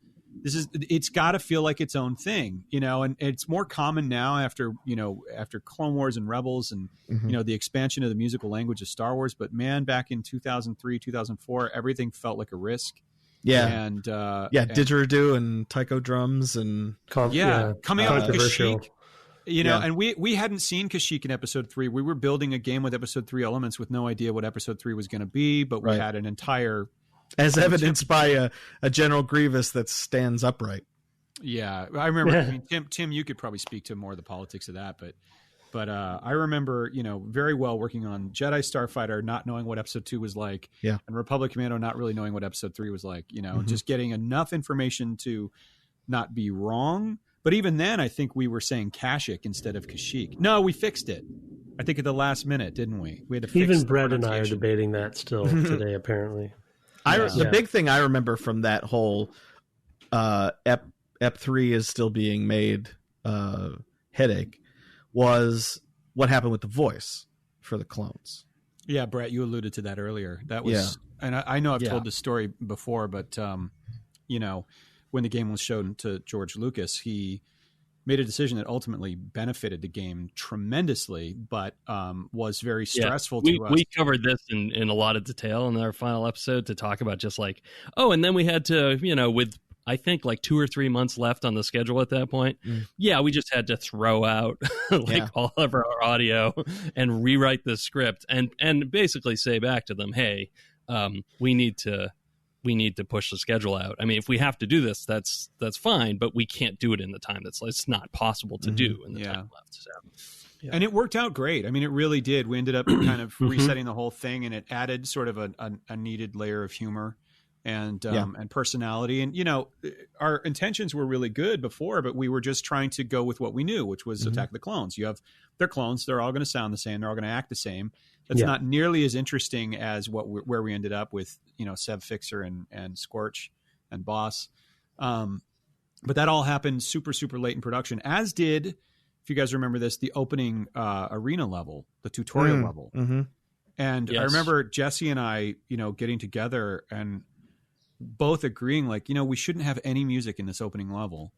Speaker 4: it's got to feel like its own thing, and it's more common now after Clone Wars and Rebels and, the expansion of the musical language of Star Wars. But man, back in 2003, 2004, everything felt like a risk. Yeah. And
Speaker 3: didgeridoo and taiko drums and
Speaker 4: coming out of Kashyyyk. And we hadn't seen Kashyyyk in episode 3. We were building a game with episode 3 elements with no idea what episode 3 was going to be, but we had an entire,
Speaker 3: as evidenced by a General Grievous that stands upright.
Speaker 4: Yeah, I remember. I mean, Tim, you could probably speak to more of the politics of that, but I remember, very well working on Jedi Starfighter, not knowing what episode 2 was like, and Republic Commando not really knowing what episode 3 was like, just getting enough information to not be wrong. But even then, I think we were saying Kashyyyk instead of Kashyyyk. No, we fixed it. I think at the last minute, didn't we? We had to fix
Speaker 2: even Brett and I are debating that still today, apparently.
Speaker 3: The big thing I remember from that whole Ep 3 is still being made headache was what happened with the voice for the clones.
Speaker 4: Yeah, Brett, you alluded to that earlier. That was, and I know I've told this story before, but when the game was shown to George Lucas, he made a decision that ultimately benefited the game tremendously, but was very stressful to us.
Speaker 1: We covered this in a lot of detail in our final episode to talk about just like, and then we had to, with I think like 2 or 3 months left on the schedule at that point. We just had to throw out all of our audio and rewrite the script and basically say back to them, hey, we need to push the schedule out. I mean, if we have to do this, that's fine, but we can't do it in the time it's not possible to do in the time left. So,
Speaker 4: and it worked out great. I mean, it really did. We ended up kind of resetting the whole thing, and it added sort of a needed layer of humor and personality. And, our intentions were really good before, but we were just trying to go with what we knew, which was Attack the Clones. They're clones. They're all going to sound the same. They're all going to act the same. That's not nearly as interesting as where we ended up with, Sev Fixer and Scorch and Boss. But that all happened super, super late in production, as did, if you guys remember this, the opening arena level, the tutorial level. And I remember Jesse and I, getting together and both agreeing like, we shouldn't have any music in this opening level.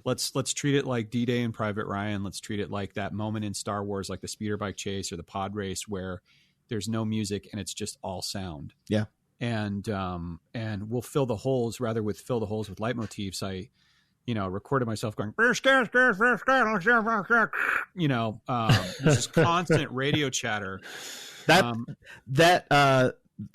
Speaker 4: Let's treat it like D-Day and Private Ryan. Let's treat it like that moment in Star Wars, like the speeder bike chase or the pod race where there's no music and it's just all sound.
Speaker 3: Yeah.
Speaker 4: And we'll fill the holes with leitmotifs. I, recorded myself going, this constant radio chatter.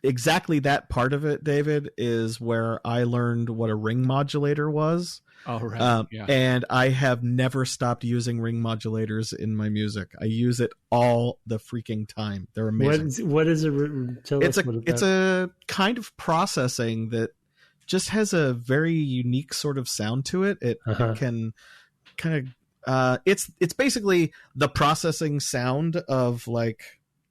Speaker 3: Exactly that part of it, David, is where I learned what a ring modulator was.
Speaker 4: Oh, right.
Speaker 3: And I have never stopped using ring modulators in my music. I use it all the freaking time. They're amazing.
Speaker 2: What is it?
Speaker 3: It's a kind of processing that just has a very unique sort of sound to it. It can kind of it's basically the processing sound of like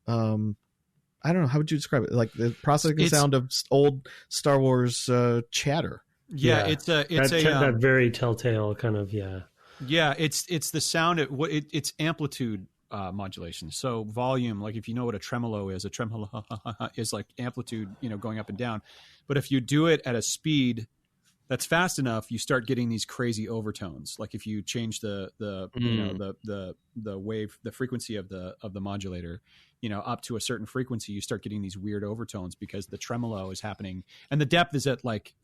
Speaker 3: I don't know, how would you describe it? Like the processing sound of old Star Wars chatter.
Speaker 4: Yeah, it's
Speaker 2: that very telltale kind of
Speaker 4: it's the sound. It's amplitude modulation. So volume, like if you know what a tremolo is is like amplitude, going up and down. But if you do it at a speed that's fast enough, you start getting these crazy overtones. Like if you change the wave, the frequency of the modulator, up to a certain frequency, you start getting these weird overtones because the tremolo is happening and the depth is at like,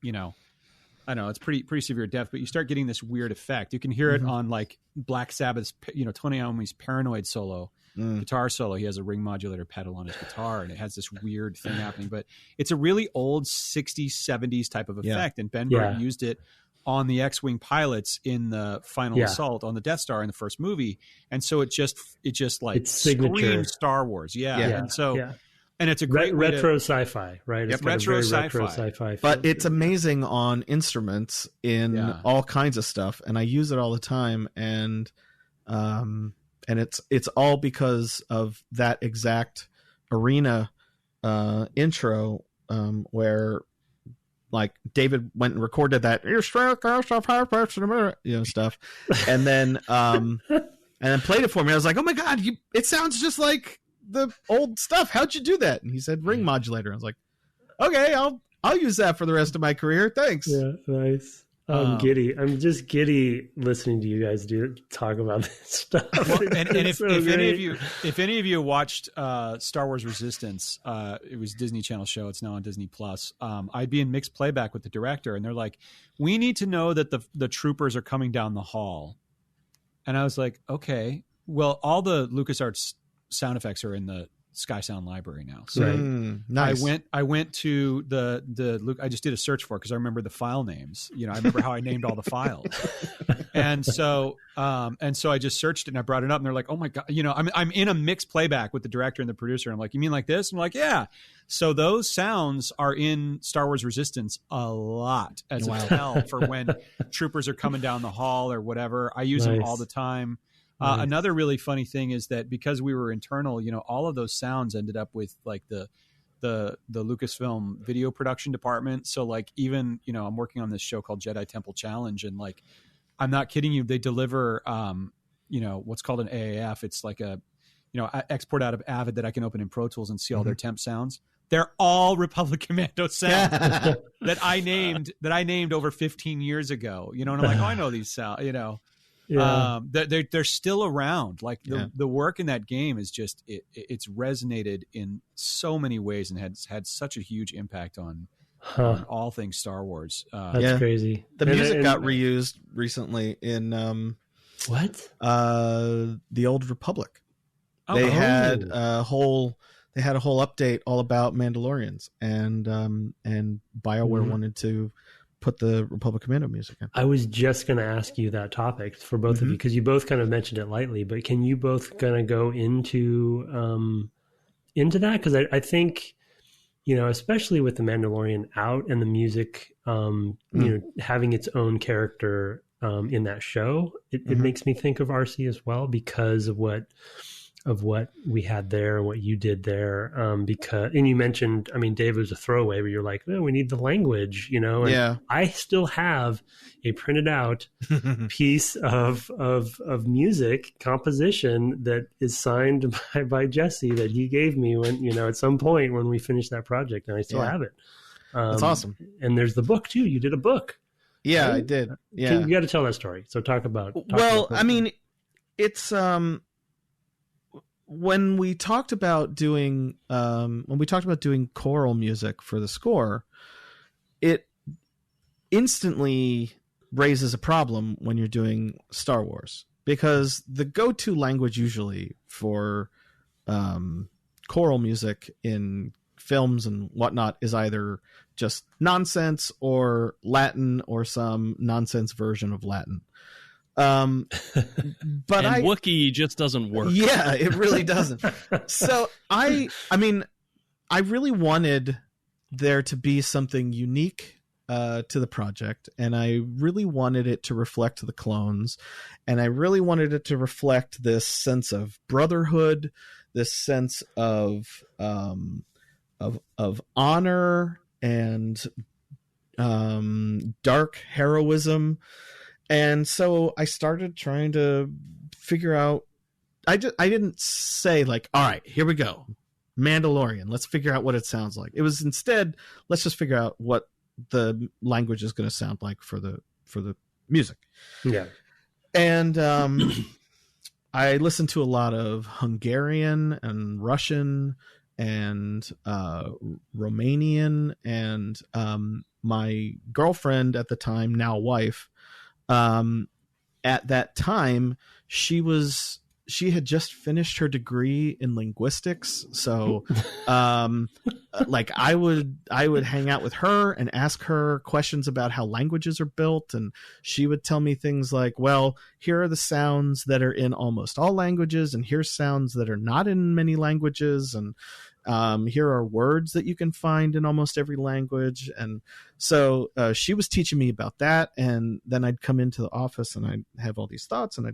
Speaker 4: I don't know, it's pretty severe depth, but you start getting this weird effect. You can hear it on like Black Sabbath's, Tony Iommi's Paranoid solo, guitar solo. He has a ring modulator pedal on his guitar and it has this weird thing happening, but it's a really old 60s, 70s type of effect. And Ben Burtt used it on the X-wing pilots in the final assault on the Death Star in the first movie, and so it just like
Speaker 2: it's signature
Speaker 4: screams Star Wars, and so and it's a great
Speaker 2: retro sci-fi, right?
Speaker 4: Yep,
Speaker 2: it's retro sci-fi.
Speaker 3: But it's amazing on instruments in all kinds of stuff, and I use it all the time, and it's all because of that exact arena intro where like David went and recorded that stuff, and then played it for me. I was like, oh my god, it sounds just like the old stuff. How'd you do that? And he said ring modulator. I was like, okay, I'll use that for the rest of my career. Thanks.
Speaker 2: Yeah, nice. I'm giddy. I'm just giddy listening to you guys talk about this stuff.
Speaker 4: Well, and if any of you watched Star Wars Resistance, it was a Disney Channel show. It's now on Disney Plus. I'd be in mixed playback with the director, and they're like, "We need to know that the troopers are coming down the hall." And I was like, "Okay, well, all the LucasArts sound effects are in the Sky Sound library now." So
Speaker 3: nice.
Speaker 4: I went to I just did a search for it because I remember the file names. I remember how I named all the files. And so I just searched it and I brought it up and they're like, oh my God, I'm in a mixed playback with the director and the producer. And I'm like, you mean like this? And I'm like, yeah. So those sounds are in Star Wars Resistance a lot as a tell for when troopers are coming down the hall or whatever. I use them all the time. Another really funny thing is that because we were internal, all of those sounds ended up with like the Lucasfilm video production department. So like even, I'm working on this show called Jedi Temple Challenge, and like, I'm not kidding you. They deliver, what's called an AAF. It's like a, export out of Avid that I can open in Pro Tools and see all their temp sounds. They're all Republic Commando sounds that I named over 15 years ago, and I'm like, oh, I know these sounds, Yeah. They're still around. Like the work in that game is just it's resonated in so many ways and has had such a huge impact on all things Star Wars.
Speaker 2: That's crazy.
Speaker 3: The music got reused recently in
Speaker 2: what?
Speaker 3: The Old Republic. They had a whole update all about Mandalorians, and BioWare wanted to put the Republic Commando music in.
Speaker 2: I was just going to ask you that topic for both of you, because you both kind of mentioned it lightly, but can you both kind of go into that? Because I think, especially with the Mandalorian out and the music, having its own character in that show, it makes me think of RC as well, because of what we had there and what you did there. And you mentioned, Dave, was a throwaway where you're like, oh, we need the language, and I still have a printed out piece of music composition that is signed by Jesse that he gave me when, at some point when we finished that project, and I still have it.
Speaker 3: That's awesome.
Speaker 2: And there's the book too. You did a book.
Speaker 3: Yeah, right? I did. Yeah.
Speaker 2: You got to tell that story. So talk about
Speaker 3: it's, when we talked about doing choral music for the score, it instantly raises a problem when you're doing Star Wars, because the go-to language usually for choral music in films and whatnot is either just nonsense or Latin or some nonsense version of Latin. But
Speaker 1: Wookiee just doesn't work.
Speaker 3: Yeah, it really doesn't. So I really wanted there to be something unique to the project, and I really wanted it to reflect the clones, and I really wanted it to reflect this sense of brotherhood, this sense of honor and dark heroism. And so I started trying to figure out, I didn't say like, all right, here we go, Mandalorian, let's figure out what it sounds like. It was instead, let's just figure out what the language is going to sound like for the music.
Speaker 2: Yeah.
Speaker 3: And I listened to a lot of Hungarian and Russian and Romanian, and my girlfriend at the time, now wife, at that time, she was she had just finished her degree in linguistics, so like I would hang out with her and ask her questions about how languages are built, and she would tell me things like, well, here are the sounds that are in almost all languages, and here's sounds that are not in many languages, and here are words that you can find in almost every language. And so she was teaching me about that, and then I'd come into the office and I'd have all these thoughts, and I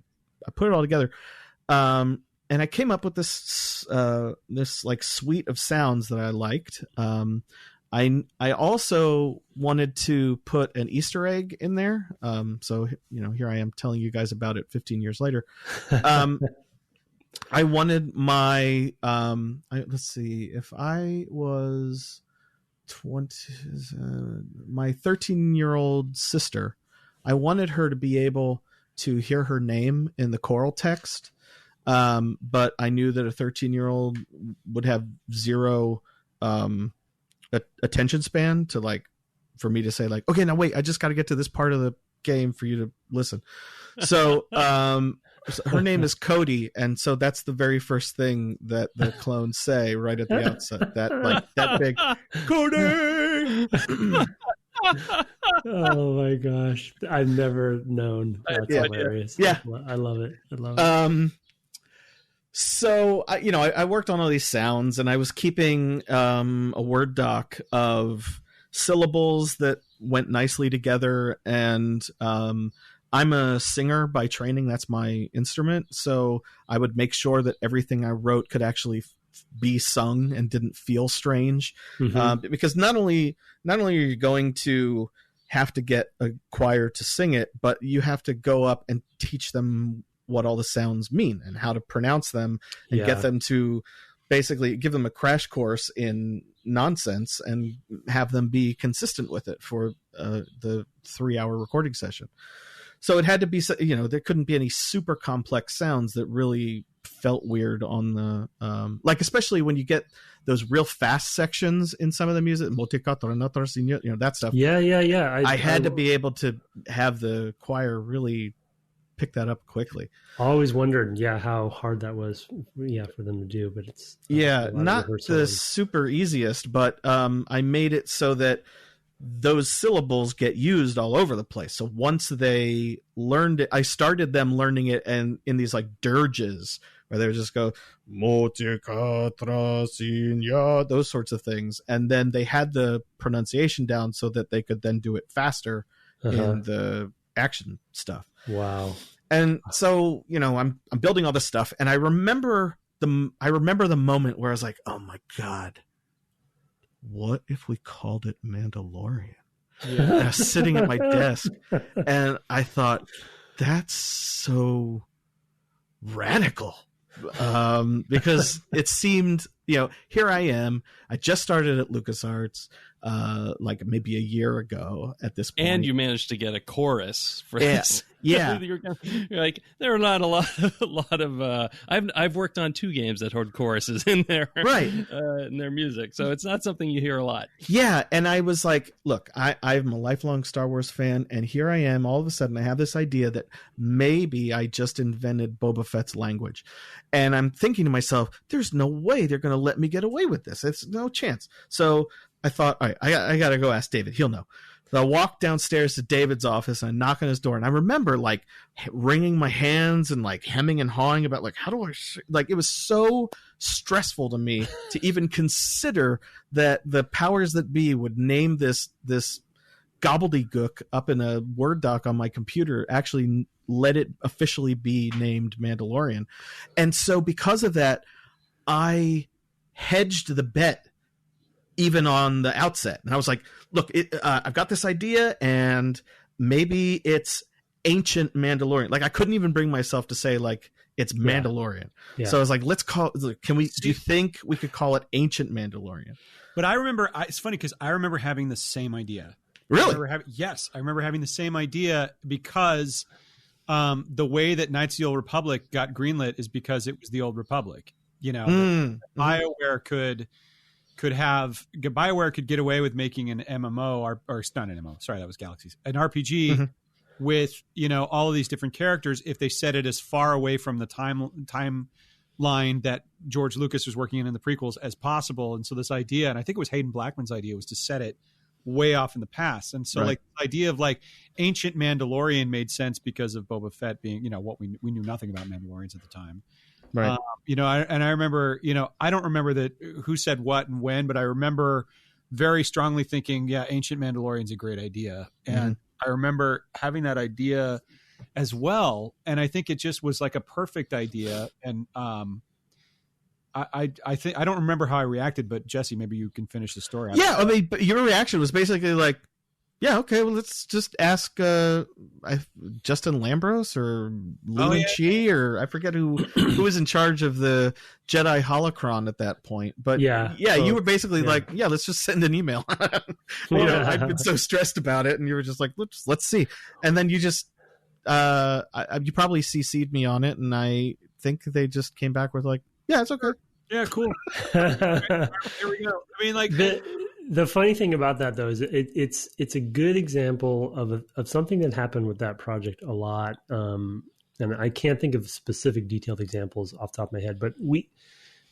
Speaker 3: put it all together, and I came up with this like suite of sounds that I liked. I also wanted to put an Easter egg in there, so here I am telling you guys about it 15 years later. I wanted my let's see, if I was 20, my 13-year-old sister, I wanted her to be able to hear her name in the choral text, but I knew that a 13-year-old would have zero attention span to, like, for me to say, like, okay, now wait, I just got to get to this part of the game for you to listen. So her name is Cody, and so that's the very first thing that the clones say right at the outset. That big Cody.
Speaker 2: Oh my gosh, I've never known. That's hilarious.
Speaker 3: Yeah,
Speaker 2: I love it.
Speaker 3: So I worked on all these sounds, and I was keeping a Word doc of syllables that went nicely together, and I'm a singer by training. That's my instrument. So I would make sure that everything I wrote could actually be sung and didn't feel strange. Mm-hmm. Because not only are you going to have to get a choir to sing it, but you have to go up and teach them what all the sounds mean and how to pronounce them, and get them to basically give them a crash course in nonsense and have them be consistent with it for the 3-hour recording session. So it had to be, there couldn't be any super complex sounds that really felt weird on the, like, especially when you get those real fast sections in some of the music, that stuff.
Speaker 2: Yeah.
Speaker 3: I had to be able to have the choir really pick that up quickly.
Speaker 2: I always wondered, how hard that was, for them to do, but it's
Speaker 3: not the super easiest, but I made it so that those syllables get used all over the place. So once they learned it, I started them learning it, and in these like dirges where they just go those sorts of things, and then they had the pronunciation down so that they could then do it faster in the action stuff.
Speaker 2: Wow.
Speaker 3: And so I'm building all this stuff, and I remember the moment where I was like, oh my god, what if we called it Mandalorian? And I was sitting at my desk, and I thought, that's so radical. Because it seemed, here I am. I just started at LucasArts, like maybe a year ago at this point.
Speaker 1: And you managed to get a chorus for this.
Speaker 3: Yeah.
Speaker 1: You're like, there are not a lot of I've worked on 2 games that had choruses in there,
Speaker 3: right,
Speaker 1: in their music. So it's not something you hear a lot.
Speaker 3: Yeah. And I was like, look, I'm a lifelong Star Wars fan, and here I am. All of a sudden I have this idea that maybe I just invented Boba Fett's language. And I'm thinking to myself, there's no way they're going to let me get away with this. It's no chance. So I thought, all right, I got to go ask David. He'll know. So I walked downstairs to David's office, and I knock on his door, and I remember like wringing my hands and like hemming and hawing about like, how do I, like, it was so stressful to me to even consider that the powers that be would name this gobbledygook up in a Word doc on my computer, actually let it officially be named Mandalorian. And so because of that, I hedged the bet even on the outset. And I was like, look, I've got this idea, and maybe it's ancient Mandalorian. Like, I couldn't even bring myself to say like it's Mandalorian. Yeah. So I was like, do you think we could call it ancient Mandalorian?
Speaker 4: But I remember, it's funny because I remember having the same idea.
Speaker 3: Really?
Speaker 4: I remember having the same idea because the way that Knights of the Old Republic got greenlit is because it was the Old Republic. BioWare BioWare could get away with making an MMO, or not an MMO. Sorry, that was Galaxies. An RPG with, you know, all of these different characters if they set it as far away from the timeline that George Lucas was working in the prequels as possible. And so this idea, and I think it was Hayden Blackman's idea, was to set it way off in the past. And so like the idea of like ancient Mandalorian made sense because of Boba Fett being, you know, what we knew nothing about Mandalorians at the time.
Speaker 2: Right.
Speaker 4: You know, I remember, you know, I don't remember who said what and when, but I remember very strongly thinking, yeah, ancient Mandalorian's a great idea. And I remember having that idea as well. And I think it just was like a perfect idea. And I think, I don't remember how I reacted, but Jesse, maybe you can finish the story.
Speaker 3: Yeah. I mean, but your reaction was basically like, yeah, okay, well, let's just ask Justin Lambros or Luna Chi, or I forget who was in charge of the Jedi holocron at that point. But you were basically like, yeah, let's just send an email. I've been so stressed about it, and you were just like, let's see. And then you just you probably CC'd me on it, and I think they just came back with like, yeah, it's okay.
Speaker 4: Yeah, cool. Here we go. I mean, like
Speaker 2: the funny thing about that, though, is it's a good example of something that happened with that project a lot. And I can't think of specific detailed examples off the top of my head, but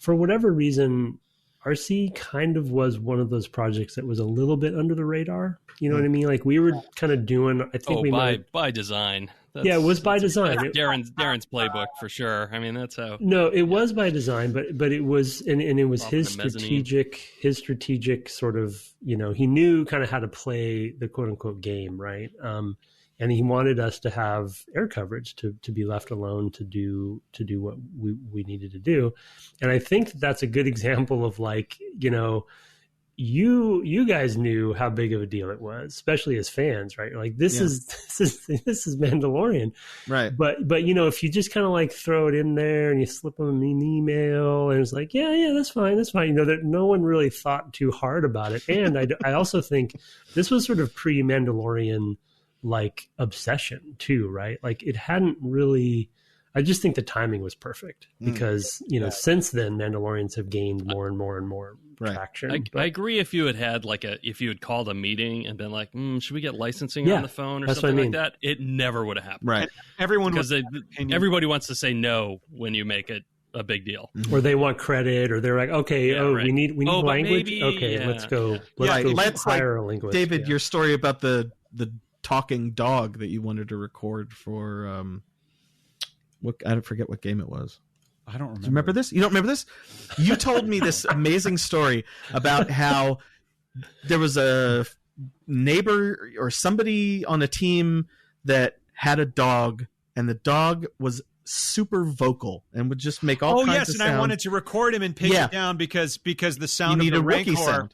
Speaker 2: for whatever reason, RC kind of was one of those projects that was a little bit under the radar. You know what I mean? Like we were kind of doing, I think
Speaker 1: by design.
Speaker 2: It was by design.
Speaker 1: Darren's playbook for sure. I mean, that's how.
Speaker 2: No, it was by design, but it was, and it was his strategic sort of, you know, he knew kind of how to play the quote unquote game, right? And he wanted us to have air coverage to be left alone to do what we needed to do. And I think that's a good example of like, you know, you guys knew how big of a deal it was, especially as fans, right? You're like, this is Mandalorian.
Speaker 3: Right.
Speaker 2: But you know, if you just kind of like throw it in there and you slip them an email and it's like, yeah, that's fine. You know, that no one really thought too hard about it. And I also think this was sort of pre-Mandalorian like obsession too, right? Like it hadn't really, I just think the timing was perfect because, you know, since then Mandalorians have gained more and more and more traction.
Speaker 1: I agree if you had if you had called a meeting and been like, should we get licensing on the phone or something like that? It never would have happened.
Speaker 3: Right.
Speaker 1: Everybody wants to say no when you make it a big deal.
Speaker 2: Or they want credit, or they're like, okay, we need language. Let's go. Let's hire a linguist.
Speaker 3: David, your story about the talking dog that you wanted to record for I forget what game it was.
Speaker 4: I don't remember.
Speaker 3: Do you remember this? You don't remember this? You told me this amazing story about how there was a neighbor or somebody on a team that had a dog, and the dog was super vocal and would just make all kinds of sounds.
Speaker 4: I wanted to record him and pitch it down because the sound of the Rancor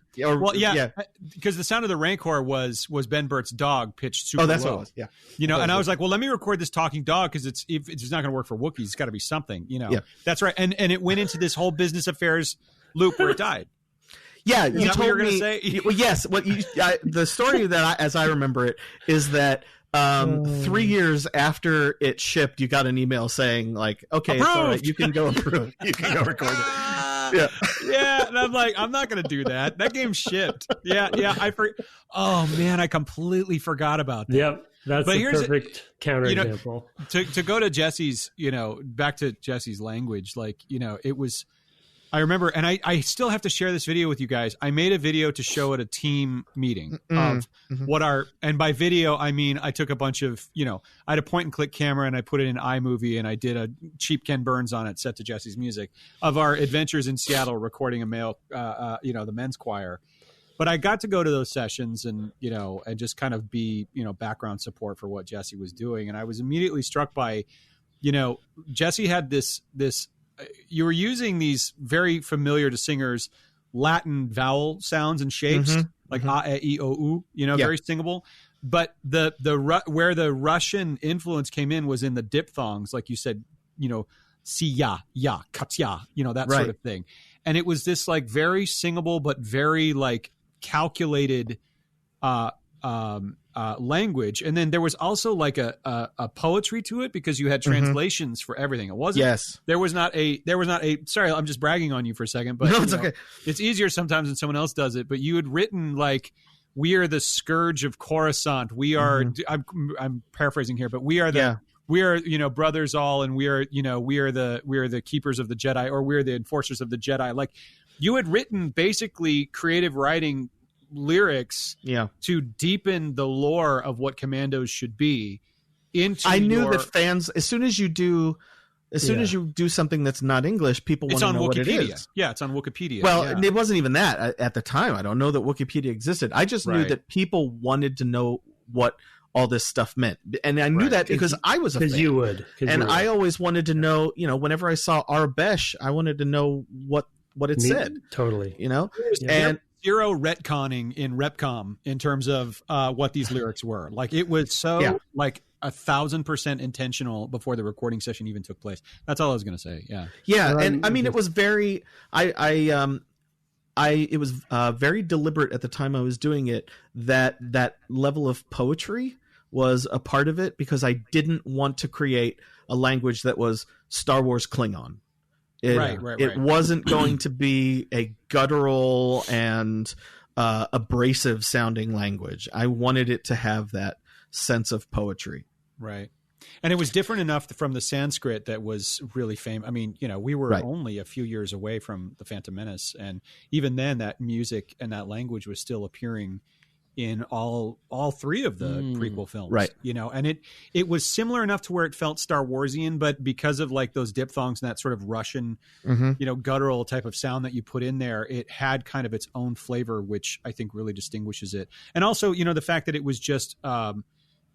Speaker 4: because the sound of the Rancor was Ben Burtt's dog pitched super low.
Speaker 3: Oh, that's what it was. Yeah.
Speaker 4: You know, and I was like, well, let me record this talking dog because it's not going to work for Wookiees. It's got to be something, you know. Yeah. That's right. And it went into this whole business affairs loop where it died.
Speaker 3: Yeah,
Speaker 4: you told me. What you were going to say?
Speaker 3: Well, yes. The story that as I remember it is that 3 years after it shipped, you got an email saying like, okay, it's all right, you can go approve. You can go record it.
Speaker 4: Yeah. And I'm like, I'm not going to do that. That game shipped. Yeah. Oh man, I completely forgot about that.
Speaker 2: Yep. That's a perfect counterexample.
Speaker 4: To go to Jesse's, you know, back to Jesse's language, like, you know, it was, I remember, and I still have to share this video with you guys. I made a video to show at a team meeting of and by video, I mean, I took a bunch of, you know, I had a point and click camera and I put it in iMovie and I did a cheap Ken Burns on it set to Jesse's music of our adventures in Seattle recording a male, you know, the men's choir. But I got to go to those sessions and, you know, and just kind of be, you know, background support for what Jesse was doing. And I was immediately struck by, you know, Jesse had this, you were using these very familiar to singers Latin vowel sounds and shapes, like a, e, o, u, you know, very singable. But where the Russian influence came in was in the diphthongs, like you said, you know, si ya, katya, you know, that sort of thing. And it was this like very singable but very like calculated language. And then there was also like a poetry to it because you had translations for everything. It wasn't, there was not a, sorry, I'm just bragging on you for a second, but
Speaker 3: no, it's okay.
Speaker 4: It's easier sometimes when someone else does it, but you had written like we are the scourge of Coruscant. We are, I'm paraphrasing here, but we are brothers all, and we are the keepers of the Jedi, or we're the enforcers of the Jedi. Like, you had written basically creative writing lyrics to deepen the lore of what Commandos should be. I
Speaker 3: knew that fans, as soon as you do something that's not English, people want to know what it is.
Speaker 4: Yeah, it's on Wikipedia.
Speaker 3: Well, it wasn't even that at the time. I don't know that Wikipedia existed. I just knew that people wanted to know what all this stuff meant, and I knew that because I was a fan.
Speaker 2: You would,
Speaker 3: and I always wanted to know. Whenever I saw Arbesh, I wanted to know what it said.
Speaker 2: Totally.
Speaker 3: And
Speaker 4: zero retconning in Repcom in terms of what these lyrics were. Like, it was so like 1,000% intentional before the recording session even took place. That's all I was going to say.
Speaker 3: Yeah. And I mean, it was very, it was very deliberate at the time I was doing it, that level of poetry was a part of it, because I didn't want to create a language that was Star Wars Klingon. It wasn't going to be a guttural and abrasive sounding language. I wanted it to have that sense of poetry.
Speaker 4: Right. And it was different enough from the Sanskrit that was really famous. I mean, we were only a few years away from The Phantom Menace. And even then, that music and that language was still appearing in all three of the prequel films.
Speaker 3: Right.
Speaker 4: And it was similar enough to where it felt Star Warsian, but because of like those diphthongs and that sort of Russian, guttural type of sound that you put in there, it had kind of its own flavor, which I think really distinguishes it. And also, the fact that it was just, a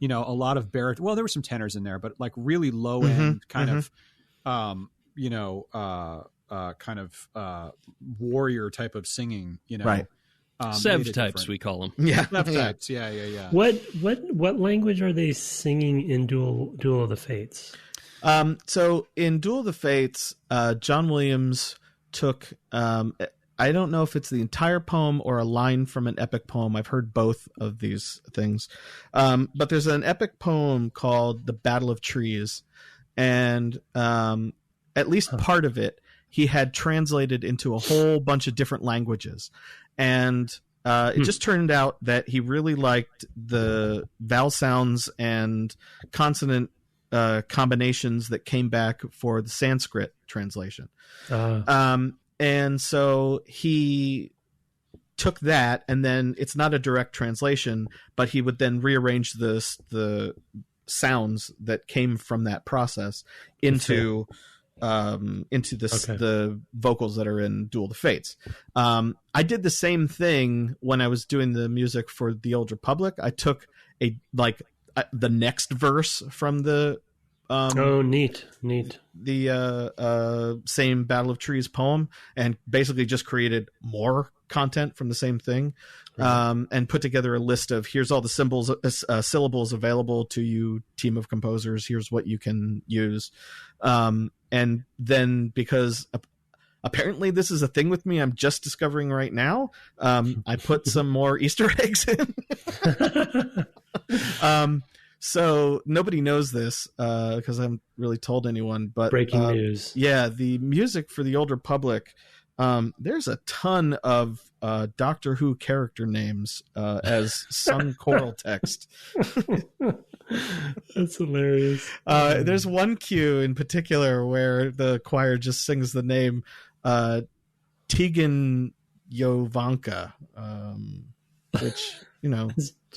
Speaker 4: lot of baritone. Well, there were some tenors in there, but like really low end kind of, warrior type of singing.
Speaker 3: Right.
Speaker 1: Sev types, we call them.
Speaker 3: Yeah,
Speaker 4: Sev types. Yeah.
Speaker 2: What language are they singing in Duel of the Fates?
Speaker 3: So in Duel of the Fates, John Williams took. I don't know if it's the entire poem or a line from an epic poem. I've heard both of these things. But there's an epic poem called The Battle of Trees. And at least part of it, he had translated into a whole bunch of different languages. And it just turned out that he really liked the vowel sounds and consonant combinations that came back for the Sanskrit translation. And so he took that, and then it's not a direct translation, but he would then rearrange the sounds that came from that process into the vocals that are in Duel of the Fates. I did the same thing when I was doing the music for the Old Republic. I took the next verse from the
Speaker 2: neat.
Speaker 3: The same Battle of Trees poem, and basically just created more content from the same thing, and put together a list of here's all the syllables available to you, team of composers. Here's what you can use, and then because apparently this is a thing with me, I'm just discovering right now. I put some more Easter eggs in. So nobody knows this because I haven't really told anyone. But
Speaker 2: breaking news.
Speaker 3: Yeah, the music for the Old Republic. There's a ton of Doctor Who character names as sung choral text.
Speaker 2: That's hilarious.
Speaker 3: There's one cue in particular where the choir just sings the name Tegan Yovanka, which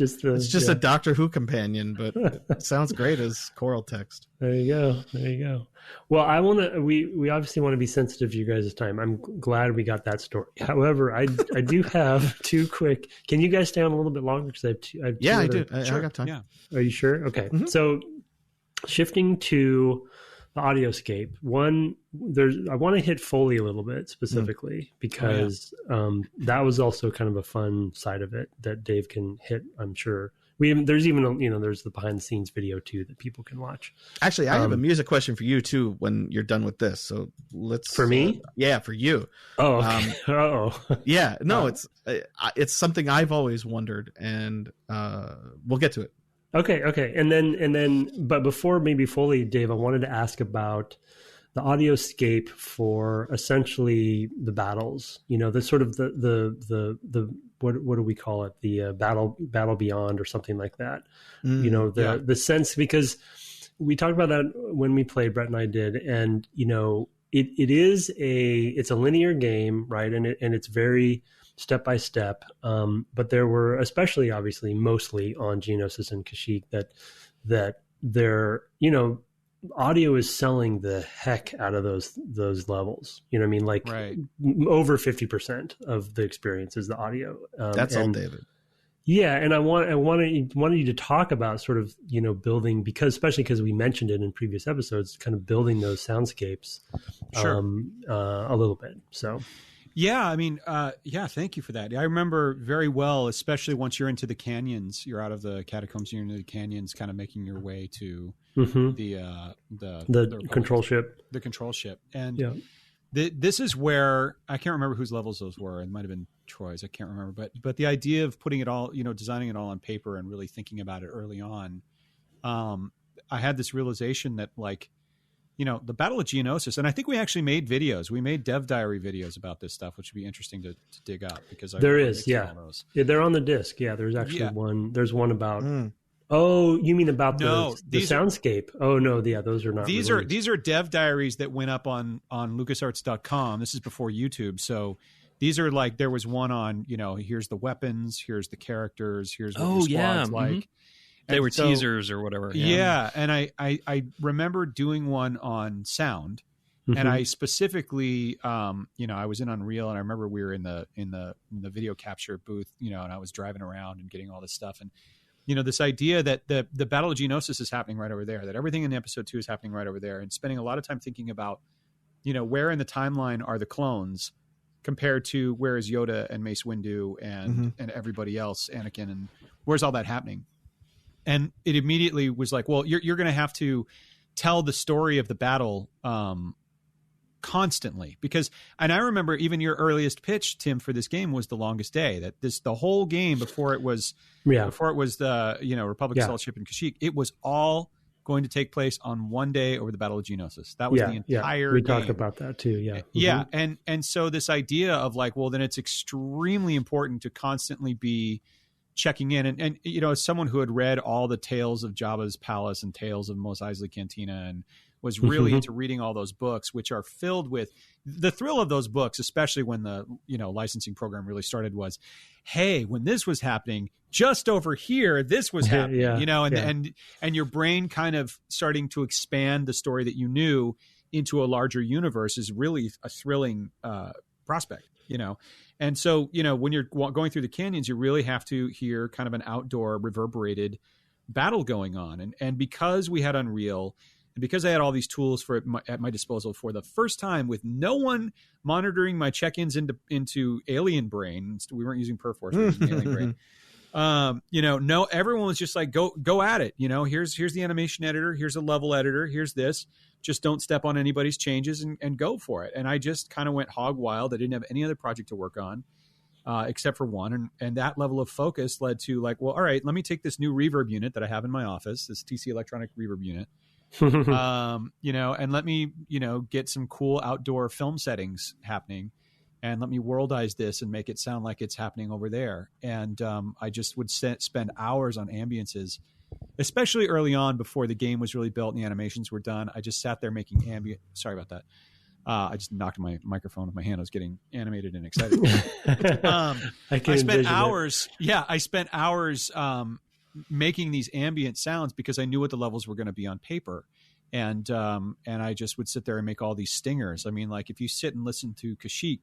Speaker 3: it's just a Doctor Who companion, but it sounds great as choral text.
Speaker 2: There you go. Well, we obviously want to be sensitive to you guys' time. I'm glad we got that story. However, I do have two quick. Can you guys stay on a little bit longer? Because I have two
Speaker 3: I
Speaker 2: other,
Speaker 3: do. I got time.
Speaker 4: Yeah.
Speaker 2: Are you sure? Okay. Mm-hmm. So shifting to the audioscape, I want to hit Foley a little bit specifically because that was also kind of a fun side of it that Dave can hit, I'm sure. There's even there's the behind the scenes video too that people can watch.
Speaker 3: Actually, I have a music question for you too when you're done with this. So let's
Speaker 2: for me.
Speaker 3: Yeah, for you.
Speaker 2: Oh, okay.
Speaker 3: Yeah, no, it's something I've always wondered, and we'll get to it.
Speaker 2: Okay, and then, but before maybe Foley, Dave, I wanted to ask about the audioscape for essentially the battles. The sort of the what do we call it? The Battle Beyond or something like that. The sense, because we talked about that when we played, Brett and I did, and it's a linear game, right? And it's very step by step. But there were, especially obviously mostly on Geonosis and Kashyyyk, that their audio is selling the heck out of those levels. You know what I mean? Like
Speaker 4: right.
Speaker 2: Over 50% of the experience is the audio.
Speaker 3: That's all, David.
Speaker 2: Yeah, and I wanted you to talk about sort of building, especially because we mentioned it in previous episodes, kind of building those soundscapes
Speaker 4: Sure.
Speaker 2: A little bit. So.
Speaker 4: Yeah, I mean, thank you for that. I remember very well, especially once you're into the canyons, you're out of the catacombs, you're into the canyons, kind of making your way to the
Speaker 2: control ship.
Speaker 4: The control ship. And
Speaker 2: yeah.
Speaker 4: This is where, I can't remember whose levels those were. It might have been Troy's. I can't remember. But the idea of putting it all, designing it all on paper and really thinking about it early on, I had this realization that the Battle of Geonosis, and I think we actually made videos. We made dev diary videos about this stuff, which would be interesting to dig up because
Speaker 2: there is, yeah, they're on the disc. Yeah, there's actually one. There's one about. Oh, you mean about the soundscape? Oh no, yeah, those are not.
Speaker 4: These are dev diaries that went up on LucasArts.com. This is before YouTube, so these are there was one on here's the weapons, here's the characters, here's what your squad's like. Mm-hmm.
Speaker 1: They were teasers or whatever.
Speaker 4: Yeah, and I remember doing one on sound, and I specifically, I was in Unreal, and I remember we were in the video capture booth, and I was driving around and getting all this stuff, and this idea that the Battle of Geonosis is happening right over there, that everything in episode 2 is happening right over there, and spending a lot of time thinking about, where in the timeline are the clones compared to where is Yoda and Mace Windu and everybody else, Anakin, and where's all that happening? And it immediately was like, well, you're going to have to tell the story of the battle constantly, and I remember even your earliest pitch, Tim, for this game was The Longest Day. That the whole game before it was the Republic Assault Ship in Kashyyyk, it was all going to take place on one day over the Battle of Geonosis. That was the entire.
Speaker 2: We
Speaker 4: game.
Speaker 2: talked about that too. Yeah,
Speaker 4: yeah, and so this idea of then it's extremely important to constantly be checking in, and as someone who had read all the tales of Jabba's palace and tales of Mos Eisley Cantina and was really into reading all those books, which are filled with the thrill of those books, especially when the licensing program really started, was, hey, when this was happening just over here, this was happening, and your brain kind of starting to expand the story that you knew into a larger universe is really a thrilling prospect, And so, when you're going through the canyons, you really have to hear kind of an outdoor reverberated battle going on. And because we had Unreal, and because I had all these tools at my disposal for the first time, with no one monitoring my check-ins into Alien Brain, we weren't using Perforce, we were using Alien Brain. Everyone was just like, go at it. Here's the animation editor, here's a level editor, here's this. Just don't step on anybody's changes and go for it. And I just kind of went hog wild. I didn't have any other project to work on except for one. And that level of focus led to all right, let me take this new reverb unit that I have in my office, this TC Electronic reverb unit, and let me, get some cool outdoor film settings happening, and let me worldize this and make it sound like it's happening over there. And I just would spend hours on ambiences, especially early on before the game was really built and the animations were done. I just sat there making ambient. Sorry about that. I just knocked my microphone with my hand. I was getting animated and excited. I spent hours making these ambient sounds because I knew what the levels were going to be on paper. And I just would sit there and make all these stingers. I mean, if you sit and listen to Kashyyyk,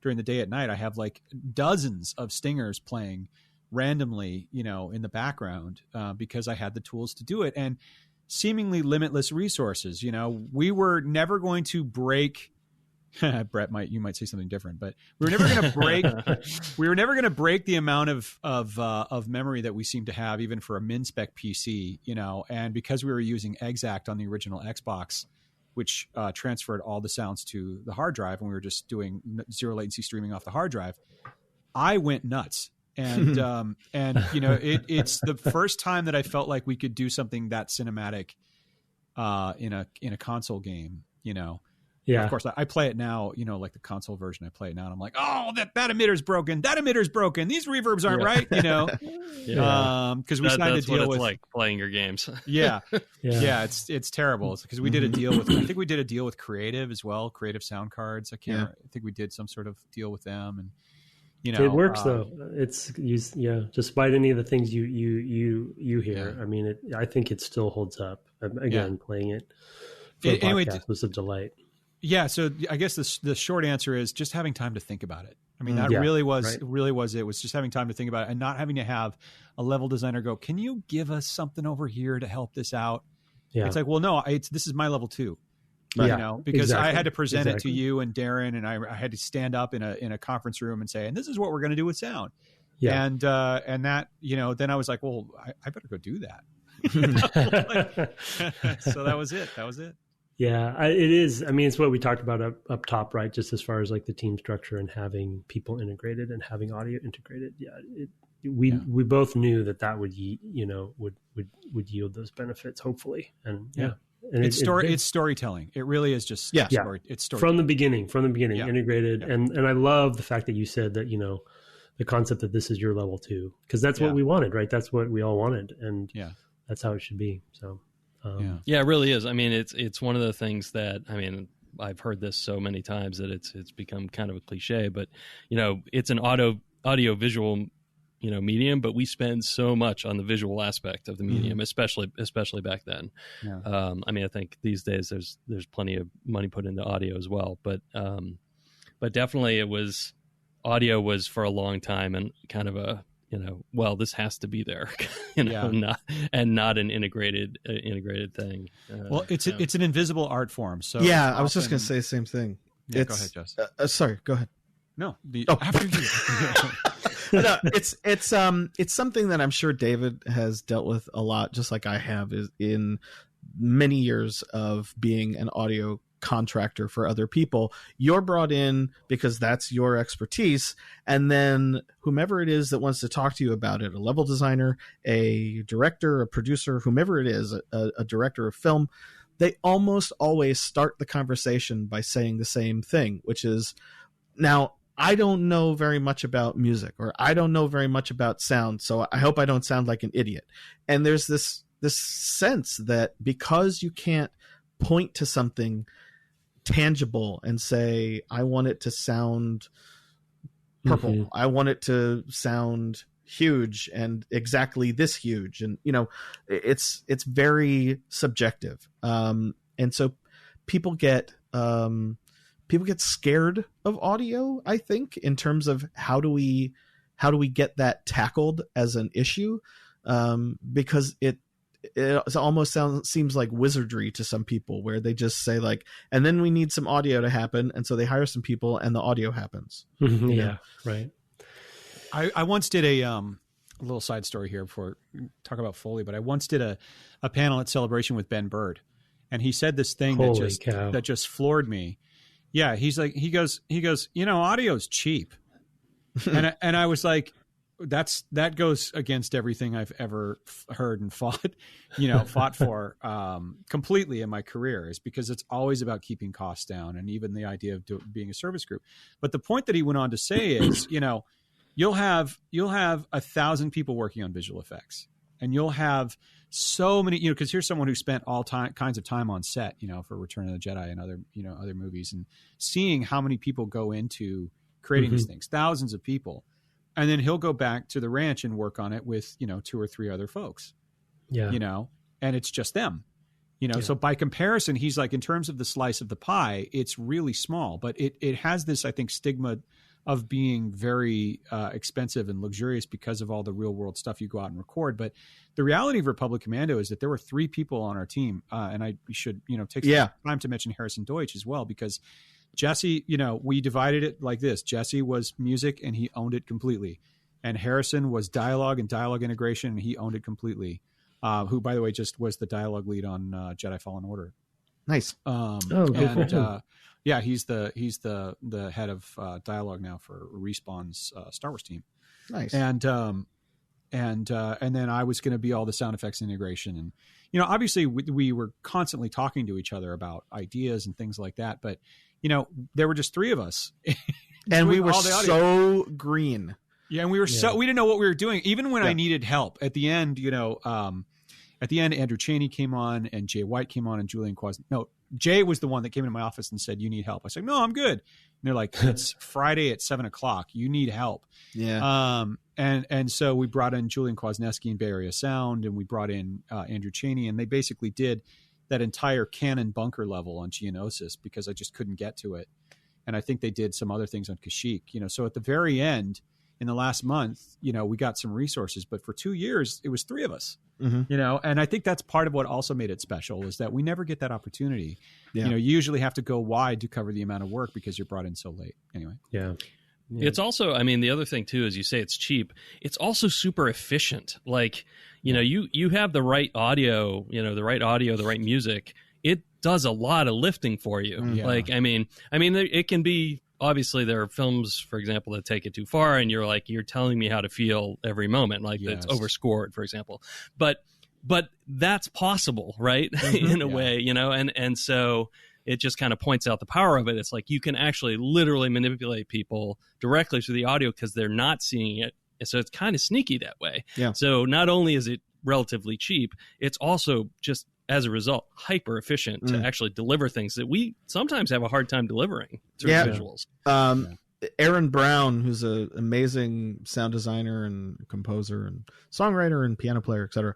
Speaker 4: during the day at night, I have dozens of stingers playing randomly, in the background, because I had the tools to do it, and seemingly limitless resources. We were never going to break. Brett, you might say something different, but we were never going to break. We were never going to break the amount of memory that we seem to have, even for a min spec PC. And because we were using Exact on the original Xbox, which transferred all the sounds to the hard drive, and we were just doing zero latency streaming off the hard drive, I went nuts. And it's the first time that I felt like we could do something that cinematic in a console game,
Speaker 2: Yeah.
Speaker 4: Of course, I play it now, like the console version. I play it now, and I'm like, oh, that emitter's broken. That emitter's broken. These reverbs aren't right, because we signed a deal with
Speaker 1: like playing your games.
Speaker 4: Yeah. It's terrible. It's because we did a deal with. I think we did a deal with Creative as well. Creative Sound Cards. I think we did some sort of deal with them, and
Speaker 2: it works though. It's despite any of the things you hear. I mean, I think it still holds up. Again, playing it for the podcast was a delight.
Speaker 4: Yeah, so I guess the short answer is just having time to think about it. I mean, that really was it was just having time to think about it and not having to have a level designer go, "Can you give us something over here to help this out?" Yeah. It's like, well, no, this is my level 2. Because I had to present it to you and Daron, and I had to stand up in a conference room and say, "And this is what we're going to do with sound." Yeah. And that, then I was like, "Well, I better go do that." So that was it.
Speaker 2: Yeah, it is. I mean, it's what we talked about up top, right? Just as far as like the team structure and having people integrated and having audio integrated. Yeah, we both knew that would would yield those benefits, hopefully. And and
Speaker 4: it's storytelling. It really is just it's storytelling.
Speaker 2: From the beginning, integrated. Yeah. And I love the fact that you said that the concept that this is your level 2, because that's what we wanted, right? That's what we all wanted, and that's how it should be. So.
Speaker 1: It really is. I mean, it's one of the things that, I mean, I've heard this so many times that it's become kind of a cliche, but it's an audio visual medium, but we spend so much on the visual aspect of the medium, especially back then. I mean, I think these days there's plenty of money put into audio as well, but definitely audio was for a long time and kind of a this has to be there, not an integrated thing.
Speaker 4: Well, it's an invisible art form. So
Speaker 3: I was just going to say the same thing.
Speaker 4: Yeah, go ahead, Jess.
Speaker 3: Sorry, go ahead.
Speaker 4: No, after you.
Speaker 3: No, it's something that I'm sure David has dealt with a lot, just like I have, is in many years of being an audio contractor for other people. You're brought in because that's your expertise, and then whomever it is that wants to talk to you about it, a level designer, a director, a producer, whomever it is, a director of film, they almost always start the conversation by saying the same thing, which is, now, I don't know very much about music, or I don't know very much about sound, so I hope I don't sound like an idiot. And there's this sense that because you can't point to something tangible and say, I want it to sound purple, I want it to sound huge and exactly this huge, and it's very subjective, and so people get scared of audio, I think, in terms of how do we get that tackled as an issue, because it almost seems like wizardry to some people, where they just say like, and then we need some audio to happen, and so they hire some people and the audio happens.
Speaker 2: Right.
Speaker 4: I once did a little side story here before we talk about Foley, but I once did a panel at Celebration with Ben Burtt, and he said this thing that just floored me. Yeah, he goes, audio's cheap. and I was like, that goes against everything I've ever heard and fought for completely in my career, is because it's always about keeping costs down, and even the idea of being a service group. But the point that he went on to say is, you'll have 1,000 people working on visual effects, and you'll have so many, because here's someone who spent all kinds of time on set, for Return of the Jedi and other movies, and seeing how many people go into creating these things, thousands of people. And then he'll go back to the ranch and work on it with, 2 or 3 other folks, and it's just them, So by comparison, he's like, in terms of the slice of the pie, it's really small, but it has this, I think, stigma of being very expensive and luxurious because of all the real world stuff you go out and record. But the reality of Republic Commando is that there were 3 people on our team. And I should, take some time to mention Harrison Deutsch as well, because Jesse, we divided it like this. Jesse was music and he owned it completely. And Harrison was dialogue and dialogue integration, and he owned it completely. Who, by the way, just was the dialogue lead on Jedi Fallen Order.
Speaker 3: Nice.
Speaker 4: He's the head of dialogue now for Respawn's Star Wars team.
Speaker 3: Nice.
Speaker 4: And and then I was going to be all the sound effects integration. And obviously we were constantly talking to each other about ideas and things like that. But there were just three of us,
Speaker 3: and we were so green.
Speaker 4: Yeah, and we didn't know what we were doing. Even when I needed help at the end, Andrew Chaney came on, and Jay White came on, and Julian Quas. No, Jay was the one that came into my office and said, "You need help." I said, "No, I'm good." And they're like, "It's Friday at 7:00. You need help."
Speaker 3: Yeah.
Speaker 4: And so we brought in Julian Kwasniewski and Bay Area Sound, and we brought in Andrew Chaney, and they basically did that entire cannon bunker level on Geonosis because I just couldn't get to it. And I think they did some other things on Kashyyyk. So at the very end, in the last month, we got some resources, but for 2 years, it was three of us, and I think that's part of what also made it special is that we never get that opportunity. Yeah. You usually have to go wide to cover the amount of work because you're brought in so late anyway.
Speaker 2: Yeah.
Speaker 1: It's also, the other thing too, is you say it's cheap. It's also super efficient. Like, you have the right audio, the right music. It does a lot of lifting for you.
Speaker 4: Yeah.
Speaker 1: Like, it can be, obviously there are films, for example, that take it too far and you're telling me how to feel every moment, like it's overscored, for example. But that's possible, right? In a way, and so it just kind of points out the power of it. It's like you can actually literally manipulate people directly through the audio because they're not seeing it. So it's kind of sneaky that way.
Speaker 3: Yeah.
Speaker 1: So not only is it relatively cheap, it's also just, as a result, hyper efficient to actually deliver things that we sometimes have a hard time delivering through visuals.
Speaker 3: Aaron Brown, who's an amazing sound designer and composer and songwriter and piano player, etc.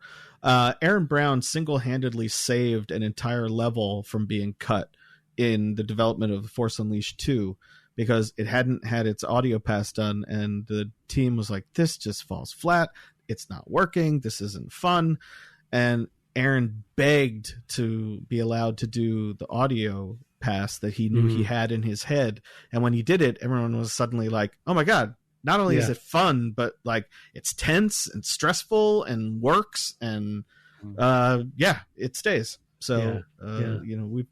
Speaker 3: Aaron Brown single-handedly saved an entire level from being cut in the development of Force Unleashed 2 because it hadn't had its audio pass done, and the team was like, this just falls flat. It's not working. This isn't fun. And Aaron begged to be allowed to do the audio pass that he knew he had in his head. And when he did it, everyone was suddenly like, oh my God, not only is it fun, but like it's tense and stressful and works and it stays. So, we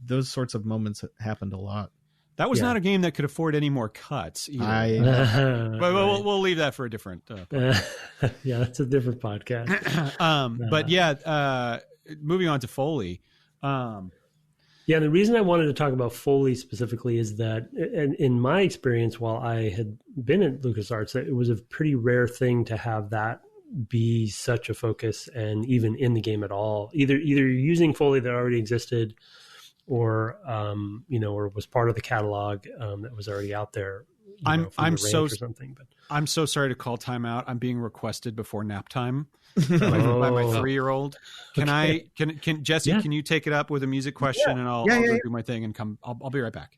Speaker 3: those sorts of moments happened a lot.
Speaker 4: That was not a game that could afford any more cuts either. But we'll leave that for a different
Speaker 2: that's a different podcast.
Speaker 4: But moving on to Foley.
Speaker 2: The reason I wanted to talk about Foley specifically is that, in my experience, while I had been at LucasArts, it was a pretty rare thing to have that be such a focus, and even in the game at all. Either you're using Foley that already existed, or or was part of the catalog that was already out there. I'm so
Speaker 4: sorry to call timeout. I'm being requested before nap time by my 3-year-old. Can Jesse? Can you take it up with a music question, and I'll go do my thing and come. I'll be right back.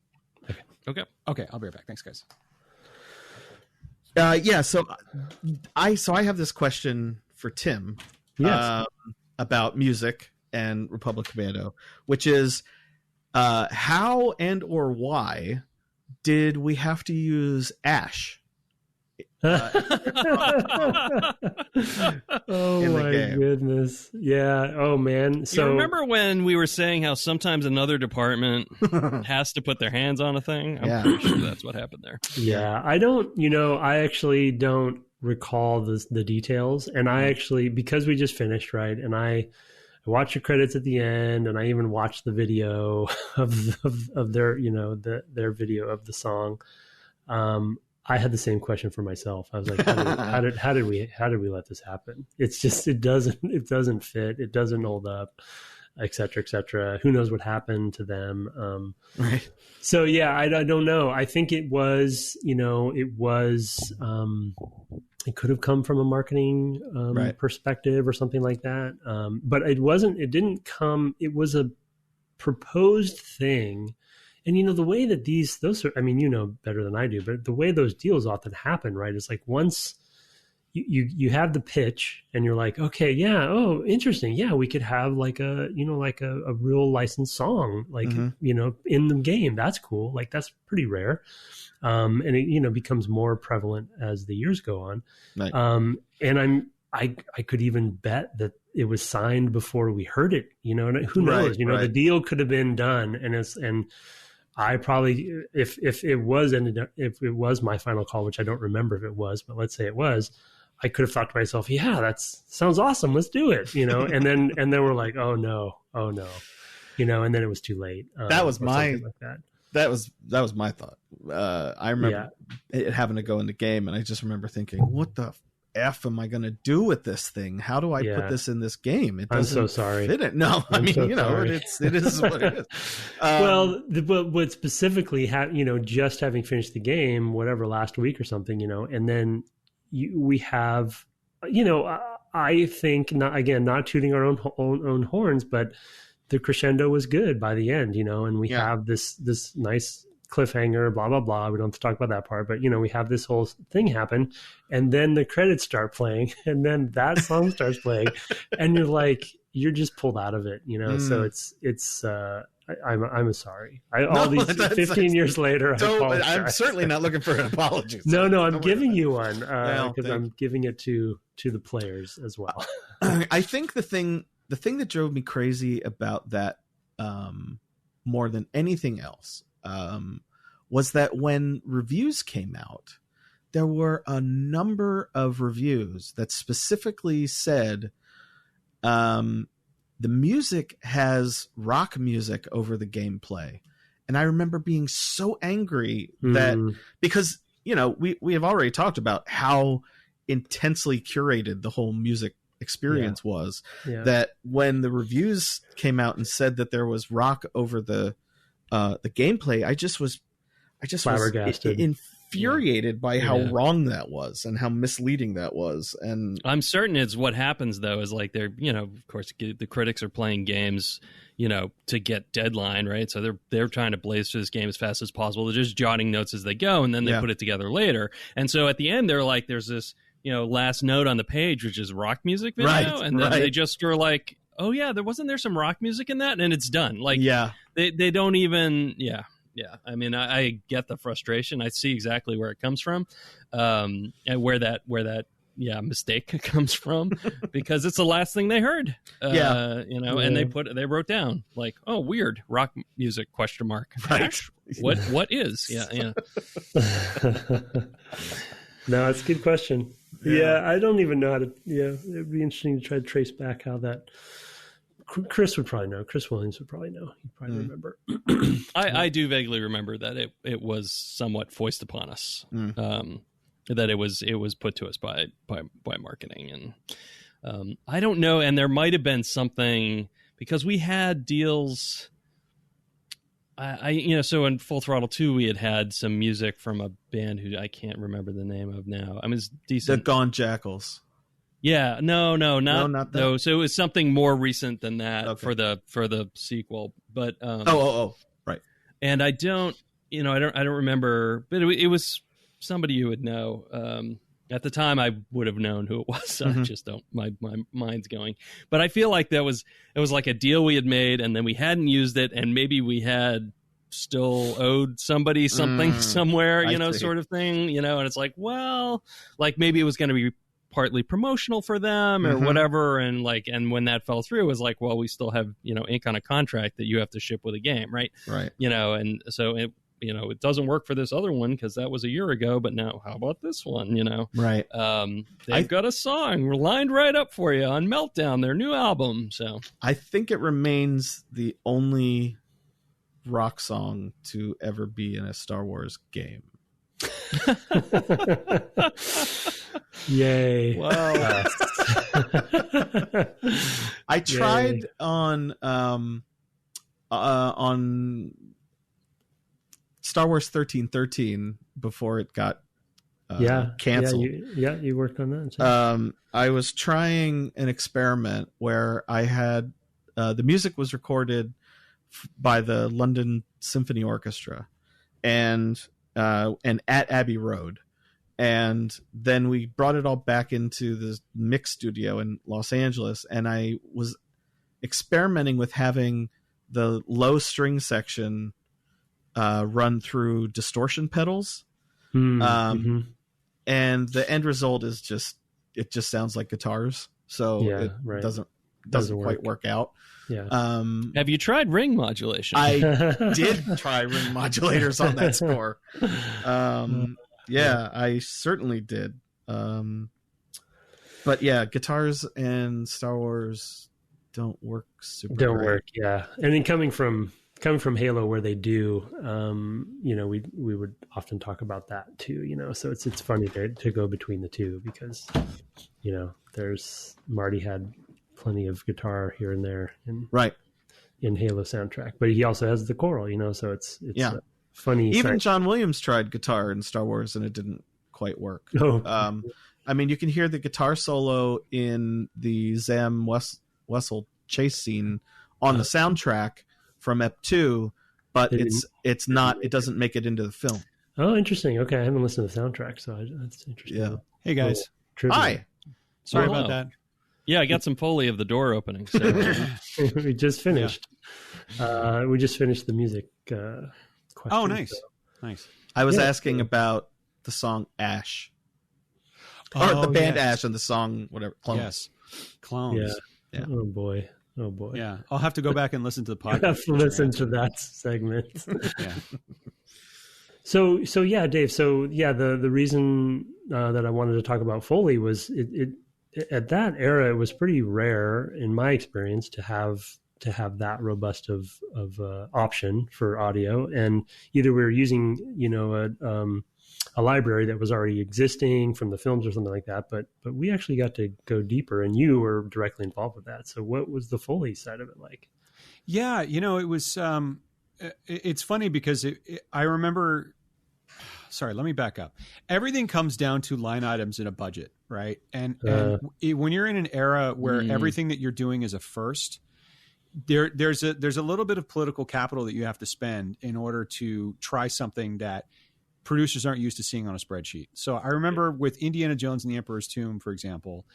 Speaker 4: Okay. I'll be right back. Thanks, guys.
Speaker 3: So I have this question for Tim about music and Republic Commando, which is how and or why did we have to use Ash?
Speaker 2: Oh my goodness. Yeah. Oh man. So
Speaker 1: you remember when we were saying how sometimes another department has to put their hands on a thing? I'm pretty sure that's what happened there.
Speaker 2: Yeah. I actually don't recall the details. And I actually, because we just finished, right? And I watched the credits at the end, and I even watched the video of their, their video of the song. I had the same question for myself. I was like, how did we let this happen? It's just, it doesn't fit. It doesn't hold up, et cetera, et cetera. Who knows what happened to them?
Speaker 3: Right.
Speaker 2: So yeah, I don't know. I think it was, it could have come from a marketing perspective or something like that. But it was a proposed thing. And, the way that those are, better than I do, but the way those deals often happen, right, is like once you have the pitch and you're like, okay, yeah, oh, interesting. Yeah, we could have like a real licensed song, like, in the game. That's cool. Like, that's pretty rare. And it, becomes more prevalent as the years go on. Right. And I could even bet that it was signed before we heard it, and who knows, the deal could have been done. And I probably, if it was my final call, which I don't remember if it was, but let's say it was, I could have thought to myself, yeah, that sounds awesome. Let's do it, and then we're like, oh no, and then it was too late.
Speaker 3: That was my
Speaker 2: like that.
Speaker 3: That was my thought. I remember it having to go into game, and I just remember thinking, what the F am I going to do with this thing? How do I put this in this game? It doesn't
Speaker 2: I'm so sorry.
Speaker 3: fit it. No, I mean, sorry. It is what it is.
Speaker 2: But specifically, just having finished the game, whatever, last week or something, and then we have, I think, not tooting our own horns, but the crescendo was good by the end, and we have this nice cliffhanger, blah, blah, blah. We don't have to talk about that part, but we have this whole thing happen, and then the credits start playing, and then that song starts playing, and you're just pulled out of it, so it's I'm sorry. All these 15 years later,
Speaker 3: I'm certainly not looking for an apology.
Speaker 2: No, I'm giving you one because I'm giving it to the players as well.
Speaker 3: I think the thing that drove me crazy about that more than anything else was that when reviews came out, there were a number of reviews that specifically said the music has rock music over the gameplay. And I remember being so angry that because, we have already talked about how intensely curated the whole music experience was, that when the reviews came out and said that there was rock over the gameplay, I just was infuriated by how wrong that was and how misleading that was. And
Speaker 1: I'm certain it's what happens though is like they're, of course the critics are playing games, to get deadline, right? So they're trying to blaze through this game as fast as possible. They're just jotting notes as they go, and then they put it together later. And so at the end, they're like, there's this, last note on the page, which is rock music video. Right, and then they just were like, oh yeah, there some rock music in that, and it's done. Like, they don't even, I mean, I get the frustration. I see exactly where it comes from, and where that mistake comes from, because it's the last thing they heard. And they wrote down like, oh, weird, rock music ?
Speaker 3: Right.
Speaker 1: What is? Yeah.
Speaker 2: No, it's a good question. Yeah, I don't even know how to. Yeah, it'd be interesting to try to trace back how that. Chris would probably know. Chris Williams would probably know. He'd probably remember.
Speaker 1: I do vaguely remember that it was somewhat foisted upon us. That it was put to us by marketing, and I don't know. And there might have been something because we had deals. So in Full Throttle 2, we had some music from a band who I can't remember the name of now. I mean, it's decent.
Speaker 3: The Gone Jackals.
Speaker 1: Yeah, no, not that. No, so it was something more recent than that for the sequel. But
Speaker 3: right.
Speaker 1: And I don't remember, but it was somebody you would know. At the time, I would have known who it was. So I just don't. My mind's going. But I feel like it was like a deal we had made, and then we hadn't used it, and maybe we had still owed somebody something somewhere, sort of thing, And it's like, well, like maybe it was going to be partly promotional for them or whatever, and when that fell through, it was like, well, we still have ink on a contract that you have to ship with a game, right? And so it doesn't work for this other one because that was a year ago, but now how about this one?
Speaker 3: Right.
Speaker 1: They've got a song lined right up for you on Meltdown, their new album. So
Speaker 3: I think it remains the only rock song to ever be in a Star Wars game.
Speaker 2: Yay.
Speaker 3: Wow. I tried on Star Wars 1313 before it got canceled.
Speaker 2: You worked on that. So.
Speaker 3: I was trying an experiment where I had the music was recorded by the London Symphony Orchestra and at Abbey Road. And then we brought it all back into the mix studio in Los Angeles, and I was experimenting with having the low string section run through distortion pedals. And the end result is just sounds like guitars. So it doesn't quite work out.
Speaker 2: Yeah.
Speaker 1: Have you tried ring modulation?
Speaker 3: I did try ring modulators on that score. Yeah, I certainly did. But yeah, guitars and Star Wars don't work super
Speaker 2: Don't
Speaker 3: great.
Speaker 2: work, yeah. I mean, coming from Halo, where they do, we would often talk about that too. So it's funny to go between the two, because there's Marty had plenty of guitar here and there in Halo soundtrack, but he also has the choral. So it's funny.
Speaker 3: Even John Williams tried guitar in Star Wars, and it didn't quite work.
Speaker 2: Oh.
Speaker 3: I mean, you can hear the guitar solo in the Zam Wessel chase scene on the soundtrack from Ep 2, but it doesn't make it into the film.
Speaker 2: Oh, interesting. Okay, I haven't listened to the soundtrack, so that's interesting.
Speaker 3: Yeah.
Speaker 4: Hey guys.
Speaker 3: Hi.
Speaker 4: Sorry about that.
Speaker 1: Yeah, I got some Foley of the door opening. So.
Speaker 2: We just finished. Yeah. We just finished the music question.
Speaker 4: Oh, nice.
Speaker 2: So.
Speaker 4: Nice.
Speaker 3: I was asking about the song Ash. Or the band Ash and the song, whatever, Clones.
Speaker 4: Yes. Clones.
Speaker 3: Yeah.
Speaker 2: Oh, boy.
Speaker 4: Yeah. I'll have to go back and listen to the podcast.
Speaker 2: I have to listen to that segment.
Speaker 4: Yeah.
Speaker 2: So yeah, Dave. So yeah, the reason that I wanted to talk about Foley was it at that era, it was pretty rare in my experience to have that robust of option for audio, and either we were using a library that was already existing from the films or something like that, but we actually got to go deeper, and you were directly involved with that. So what was the Foley side of it like?
Speaker 4: Yeah, it was it's funny because I remember. Sorry, let me back up. Everything comes down to line items in a budget, right? And when you're in an era where everything that you're doing is a first, there's a little bit of political capital that you have to spend in order to try something that producers aren't used to seeing on a spreadsheet. So I remember with Indiana Jones and the Emperor's Tomb, for example,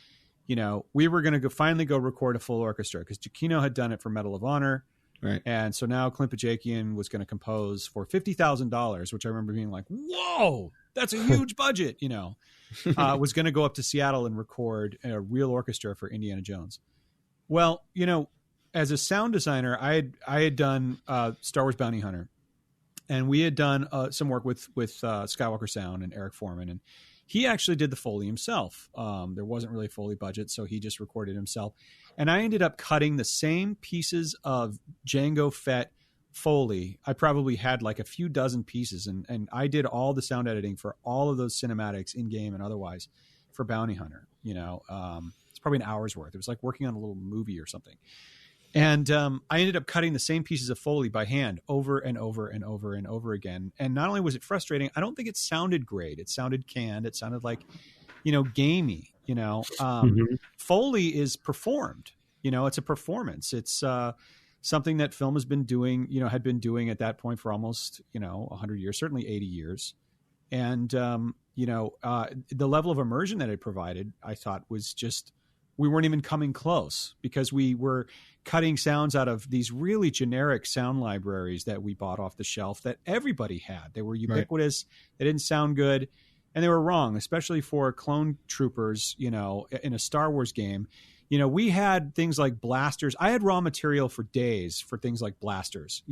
Speaker 4: we were going to finally go record a full orchestra because Giacchino had done it for Medal of Honor.
Speaker 3: Right.
Speaker 4: And so now Clint Pajakian was going to compose for $50,000, which I remember being like, whoa, that's a huge budget, was going to go up to Seattle and record a real orchestra for Indiana Jones. Well, as a sound designer, I had done Star Wars Bounty Hunter, and we had done some work with Skywalker Sound and Eric Foreman, and he actually did the Foley himself. There wasn't really a Foley budget, so he just recorded himself. And I ended up cutting the same pieces of Jango Fett Foley. I probably had like a few dozen pieces, and I did all the sound editing for all of those cinematics in game and otherwise for Bounty Hunter. It's probably an hour's worth. It was like working on a little movie or something. And I ended up cutting the same pieces of Foley by hand over and over and over and over again. And not only was it frustrating, I don't think it sounded great. It sounded canned. It sounded like, gamey. Foley is performed. It's a performance. It's something that film has been doing, had been doing at that point for almost, 100 years, certainly 80 years. And, the level of immersion that it provided, I thought was just, we weren't even coming close because we were cutting sounds out of these really generic sound libraries that we bought off the shelf that everybody had. They were ubiquitous. Right. They didn't sound good. And they were wrong, especially for clone troopers, in a Star Wars game. We had things like blasters. I had raw material for days for things like blasters,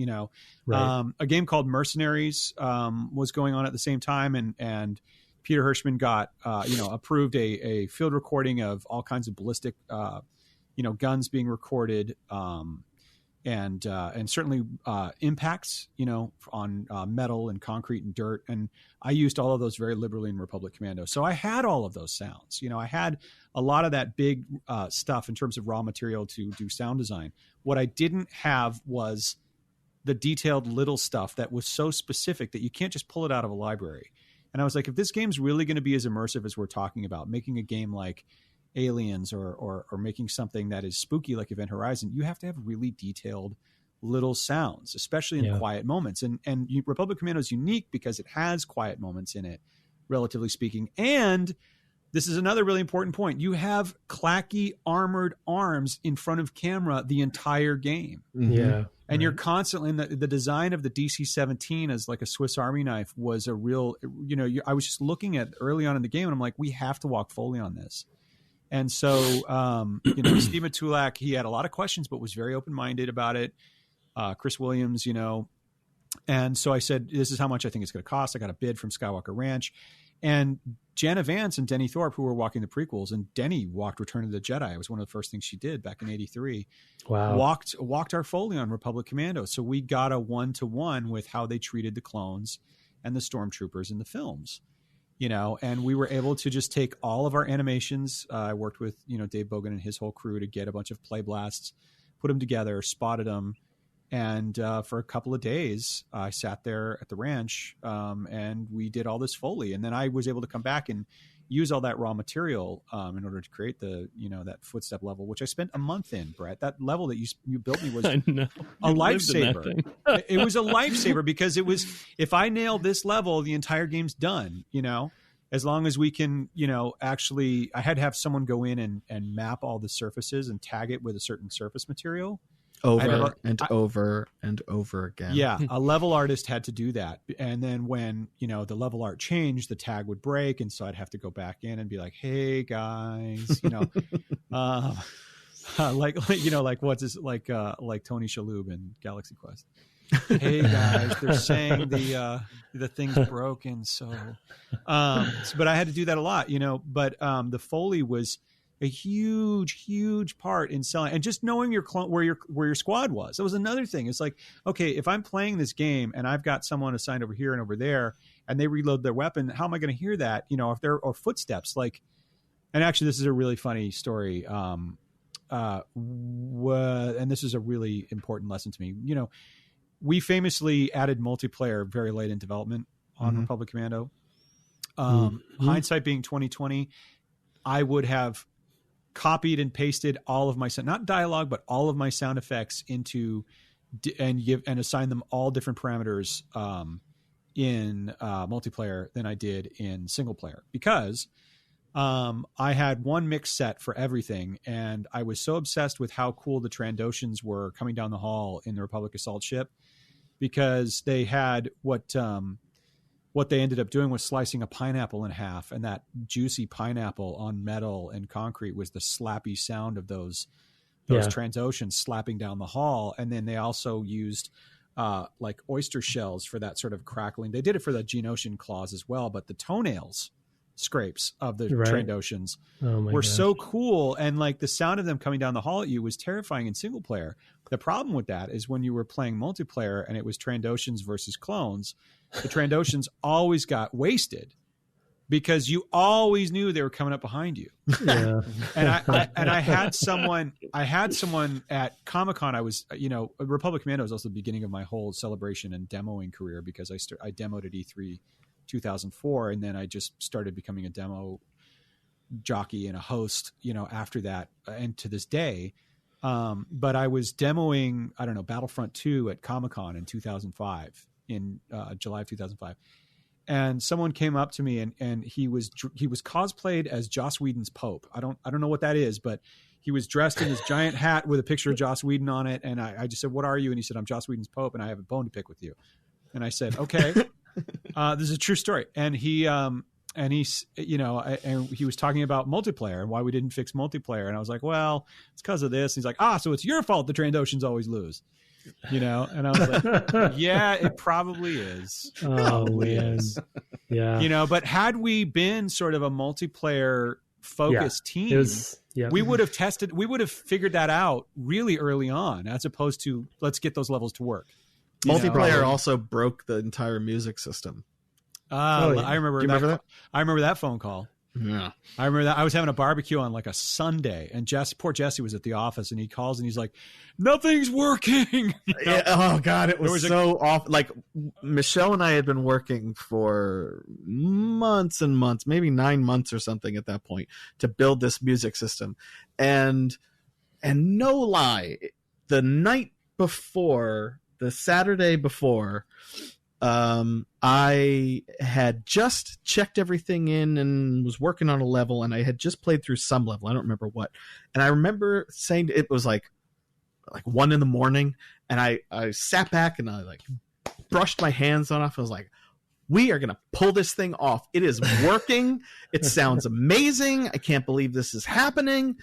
Speaker 2: Right.
Speaker 4: A game called Mercenaries was going on at the same time. And Peter Hirschman got, approved a field recording of all kinds of ballistic, guns being recorded, and certainly impacts, on metal and concrete and dirt. And I used all of those very liberally in Republic Commando. So I had all of those sounds. I had a lot of that big stuff in terms of raw material to do sound design. What I didn't have was the detailed little stuff that was so specific that you can't just pull it out of a library. And I was like, if this game's really going to be as immersive as we're talking about, making a game like Aliens or making something that is spooky like Event Horizon, you have to have really detailed little sounds, especially in quiet moments. And Republic Commando is unique because it has quiet moments in it, relatively speaking. And this is another really important point. You have clacky armored arms in front of camera the entire game.
Speaker 2: Yeah.
Speaker 4: And you're constantly in the design of the DC-17 as like a Swiss Army knife was a real, I was just looking at early on in the game and I'm like, we have to walk Foley on this. And so, Steve Matulac, he had a lot of questions, but was very open-minded about it. Chris Williams, And so I said, this is how much I think it's going to cost. I got a bid from Skywalker Ranch. And Jana Vance and Denny Thorpe, who were walking the prequels, and Denny walked Return of the Jedi. It was one of the first things she did back in '83.
Speaker 2: Wow.
Speaker 4: Walked our Foley on Republic Commando. So we got a 1-to-1 with how they treated the clones and the stormtroopers in the films, and we were able to just take all of our animations. I worked with, Dave Bogan and his whole crew to get a bunch of play blasts, put them together, spotted them. And for a couple of days, I sat there at the ranch and we did all this Foley. And then I was able to come back and use all that raw material in order to create the, that footstep level, which I spent a month in, Brett. That level that you built me was a lifesaver. It was a lifesaver because it was, if I nail this level, the entire game's done, as long as we can, actually, I had to have someone go in and map all the surfaces and tag it with a certain surface material. Over and over again. Yeah, a level artist had to do that. And then when, the level art changed, the tag would break. And so I'd have to go back in and be like, hey, guys, like what's this, like Tony Shalhoub in Galaxy Quest. Hey, guys, they're saying the thing's broken. So, but I had to do that a lot, but the Foley was a huge part in selling, and just knowing your clone, where your squad was. That was another thing. It's like, okay, if I'm playing this game and I've got someone assigned over here and over there, and they reload their weapon, how am I going to hear that? If there are footsteps, like, and actually, this is a really funny story. And this is a really important lesson to me. We famously added multiplayer very late in development on Republic Commando. Hindsight being 2020, I would have copied and pasted all of my not dialogue, but all of my sound effects into and assign them all different parameters in multiplayer than I did in single player, because I had one mix set for everything, and I was so obsessed with how cool the Trandoshans were coming down the hall in the Republic assault ship, because they had what they ended up doing was slicing a pineapple in half, and that juicy pineapple on metal and concrete was the slappy sound of those Trandoshans slapping down the hall. And then they also used like oyster shells for that sort of crackling. They did it for the Geonosian claws as well, but the toenails scrapes of the Trandoshans were so cool, and like the sound of them coming down the hall at you was terrifying in single player. The problem with that is when you were playing multiplayer and it was Trandoshans versus clones, the Trandoshans always got wasted because you always knew they were coming up behind you. Yeah. And I had someone at Comic-Con. I was, Republic Commando was also the beginning of my whole celebration and demoing career, because I demoed at E3 2004, and then I just started becoming a demo jockey and a host, after that, and to this day. But I was demoing, Battlefront 2 at Comic-Con in 2005, in July of 2005. And someone came up to me and he was cosplayed as Joss Whedon's Pope. I don't know what that is, but he was dressed in his giant hat with a picture of Joss Whedon on it. And I just said, "What are you?" And he said, "I'm Joss Whedon's Pope, and I have a bone to pick with you." And I said, "Okay." This is a true story. And he was talking about multiplayer and why we didn't fix multiplayer. And I was like, "Well, it's because of this." And he's like, "So it's your fault the Trandoshans always lose." And I was like, yeah, it probably is.
Speaker 2: Oh, man.
Speaker 4: Yeah. But had we been sort of a multiplayer focused team, we would have figured that out really early on, as opposed to let's get those levels to work.
Speaker 3: Multiplayer also broke the entire music system.
Speaker 4: I remember that. I remember that phone call.
Speaker 3: Yeah,
Speaker 4: I remember that. I was having a barbecue on like a Sunday, and poor Jesse was at the office, and he calls and he's like, "Nothing's working."
Speaker 3: Yeah, oh God, it was so off. Like, Michelle and I had been working for months and months, maybe 9 months or something at that point, to build this music system, and no lie, the night before, the Saturday before, I had just checked everything in and was working on a level, and I had just played through some level. I don't remember what. And I remember saying it was like 1 a.m, and I sat back and I brushed my hands off. I was like, we are going to pull this thing off. It is working. It sounds amazing. I can't believe this is happening.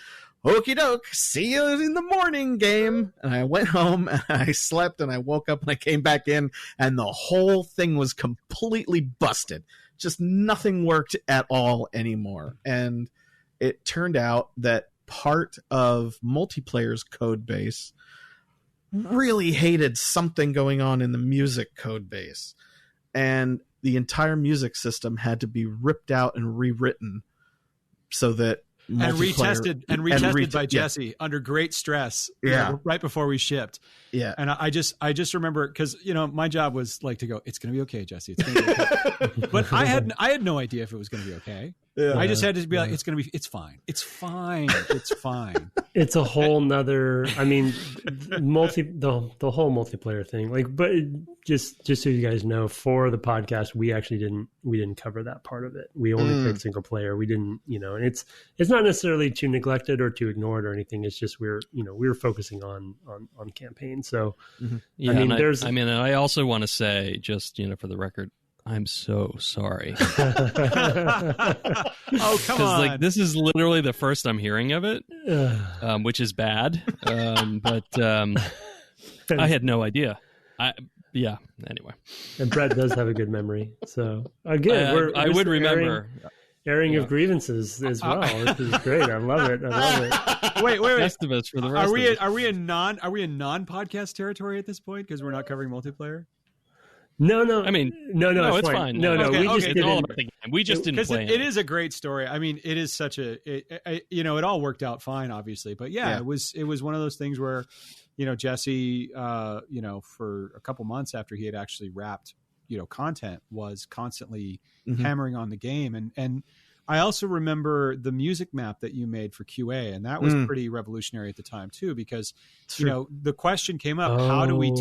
Speaker 3: Okie doke, see you in the morning, game. And I went home and I slept, and I woke up and I came back in, and the whole thing was completely busted. just nothing worked at all anymore. And it turned out that part of multiplayer's code base really hated something going on in the music code base. And the entire music system had to be ripped out and rewritten so that
Speaker 4: retested by Jesse under great stress. Right before we shipped.
Speaker 3: Yeah.
Speaker 4: And I just remember, because my job was like to go, it's going to be okay, Jesse. It's going to be okay. But I had no idea if it was going to be okay. Yeah. I just had to be like, it's it's fine. It's fine. It's fine.
Speaker 2: It's a whole nother, I mean, the whole multiplayer thing. Like, but just so you guys know, for the podcast, we actually didn't cover that part of it. We only played single player. We didn't, and it's not necessarily to neglect it or to ignore it or anything. It's just we were focusing on campaign. So,
Speaker 1: yeah, I also want to say, just for the record, I'm so sorry.
Speaker 4: Oh, come on.
Speaker 1: Like, this is literally the first I'm hearing of it, which is bad. But I had no idea. Anyway.
Speaker 2: And Brett does have a good memory. So, again,
Speaker 1: I would remember.
Speaker 2: Airing of grievances as well. This is great. I love it.
Speaker 4: Wait.
Speaker 1: Festivus for the rest of us.
Speaker 4: Are we in non-podcast territory at this point because we're not covering multiplayer?
Speaker 2: No.
Speaker 1: I mean,
Speaker 2: no,
Speaker 1: it's fine.
Speaker 2: No,
Speaker 1: okay,
Speaker 2: we just
Speaker 1: it's all about the game. We just didn't play
Speaker 4: it. It is a great story. I mean, it is such it all worked out fine, obviously. But it was one of those things where, Jesse, for a couple months after he had actually wrapped, content, was constantly hammering on the game. And I also remember the music map that you made for QA, and that was pretty revolutionary at the time too, because the question came up: how do we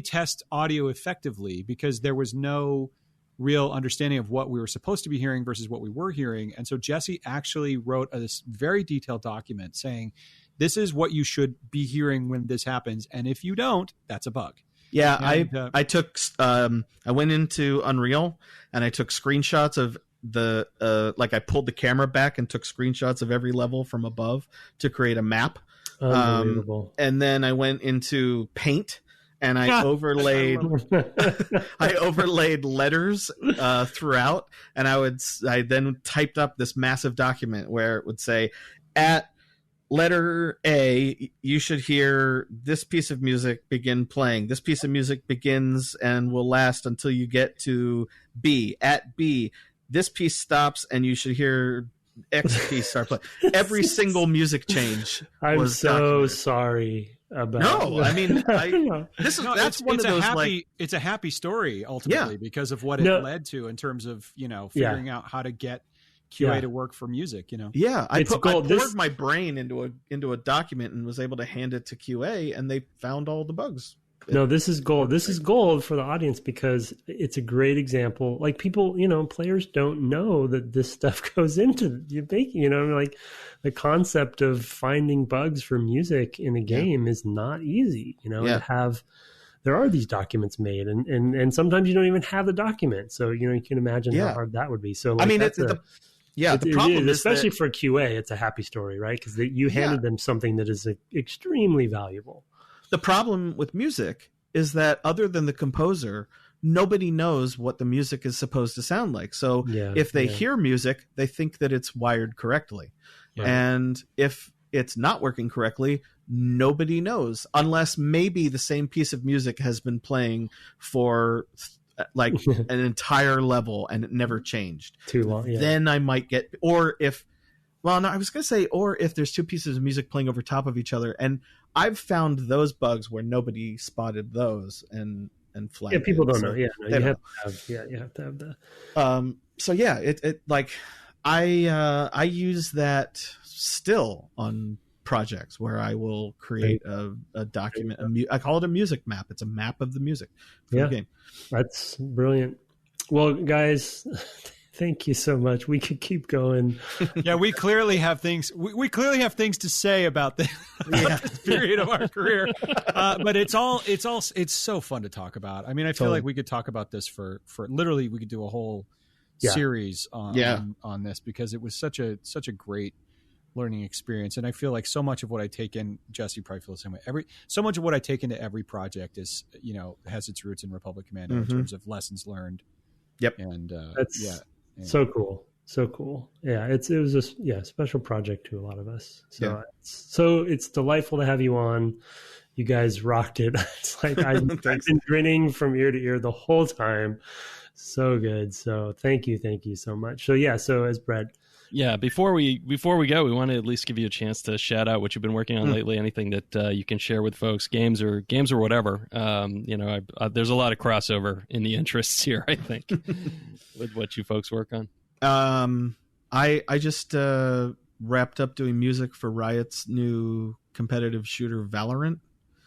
Speaker 4: test audio effectively? Because there was no real understanding of what we were supposed to be hearing versus what we were hearing. And so Jesse actually wrote this very detailed document saying, this is what you should be hearing when this happens, and if you don't, that's a bug.
Speaker 3: Yeah, and, I went into Unreal and I took screenshots of I pulled the camera back and took screenshots of every level from above to create a map.
Speaker 2: Unbelievable.
Speaker 3: And then I went into Paint and I overlaid letters throughout, and I then typed up this massive document where it would say, at letter A, you should hear this piece of music begin playing. This piece of music begins and will last until you get to B. At B, this piece stops and you should hear X piece start playing. Every single music change.
Speaker 2: I'm so sorry about.
Speaker 3: No, I mean, that's one of those.
Speaker 4: It's a happy story ultimately because of what it led to in terms of figuring out how to get QA to work for music.
Speaker 3: I poured my brain into a document and was able to hand it to QA, and they found all the bugs.
Speaker 2: No, this is gold. This is gold for the audience because it's a great example. Like, people, players don't know that this stuff goes into you making, like the concept of finding bugs for music in a game is not easy, there are these documents made and sometimes you don't even have the document. So, you can imagine how hard that would be. So, like,
Speaker 3: the problem is
Speaker 2: especially for QA, it's a happy story, right? Because you handed them something that is extremely valuable.
Speaker 3: The problem with music is that other than the composer, nobody knows what the music is supposed to sound like. So if they hear music, they think that it's wired correctly. Yeah. And if it's not working correctly, nobody knows, unless maybe the same piece of music has been playing for like an entire level and it never changed.
Speaker 2: Too long. Yeah.
Speaker 3: Then I might get, or if there's two pieces of music playing over top of each other. And I've found those bugs where nobody spotted those and flagged.
Speaker 2: Yeah, people don't know. Yeah, no, you have to have that.
Speaker 3: So yeah, it like I use that still on projects where I will create a document. I call it a music map. It's a map of the music for the game.
Speaker 2: That's brilliant. Well, guys. Thank you so much. We could keep going.
Speaker 4: Yeah, we clearly have things. We clearly have things to say about this period of our career. But it's so fun to talk about. I mean, I feel like we could talk about this for literally. We could do a whole series on this because it was such a great learning experience. And I feel like so much of what I take in, Jesse probably feels the same way. So much of what I take into every project is has its roots in Republic Commando in terms of lessons learned.
Speaker 3: Yep.
Speaker 4: And
Speaker 2: That's so cool. So cool. Yeah, it was a special project to a lot of us. So it's delightful to have you on. You guys rocked it. It's like I've been grinning from ear to ear the whole time. So good. So thank you so much. So as Brett.
Speaker 1: Yeah, before we go, we want to at least give you a chance to shout out what you've been working on lately. Anything that you can share with folks, games or whatever. There's a lot of crossover in the interests here, I think, with what you folks work on.
Speaker 3: I just wrapped up doing music for Riot's new competitive shooter Valorant.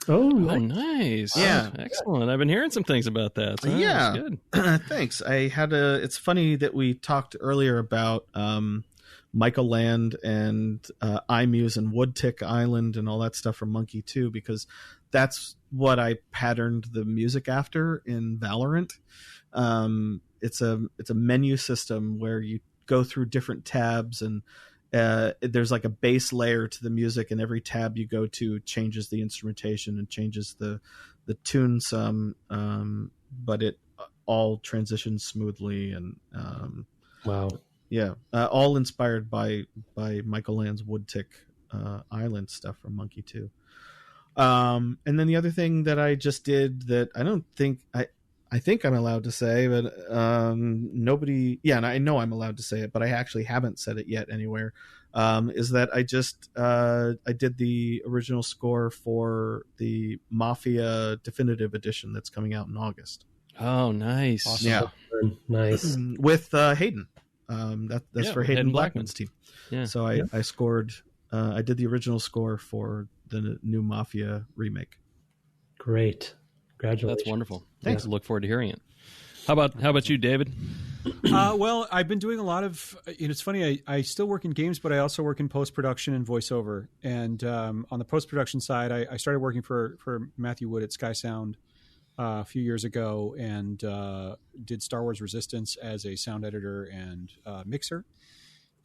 Speaker 1: Oh, nice.
Speaker 3: Yeah.
Speaker 1: Excellent. I've been hearing some things about that. So
Speaker 3: yeah.
Speaker 1: That's good.
Speaker 3: Thanks. It's funny that we talked earlier about Michael Land and iMuse and Woodtick Island and all that stuff from Monkey 2, because that's what I patterned the music after in Valorant. It's a menu system where you go through different tabs, and there's like a base layer to the music, and every tab you go to changes the instrumentation and changes the tune some, but it all transitions smoothly. And
Speaker 2: wow.
Speaker 3: Yeah, all inspired by Michael Land's Woodtick Island stuff from Monkey 2. And then the other thing that I just did that I don't think I think I'm allowed to say, but nobody... Yeah, and I know I'm allowed to say it, but I actually haven't said it yet anywhere, is that I just... I did the original score for the Mafia Definitive Edition that's coming out in August.
Speaker 1: Oh, nice.
Speaker 3: Awesome. Yeah.
Speaker 2: Nice.
Speaker 3: With Hayden. That's for Hayden Blackman's team.
Speaker 1: Yeah.
Speaker 3: So I scored... I did the original score for the new Mafia remake.
Speaker 2: Great. Congratulations.
Speaker 1: That's wonderful.
Speaker 3: Thanks.
Speaker 1: I look forward to hearing it. How about you, David?
Speaker 4: Well, I've been doing a lot of. It's funny. I still work in games, but I also work in post production and voiceover. And on the post production side, I started working for Matthew Wood at Sky Sound a few years ago, and did Star Wars Resistance as a sound editor and mixer,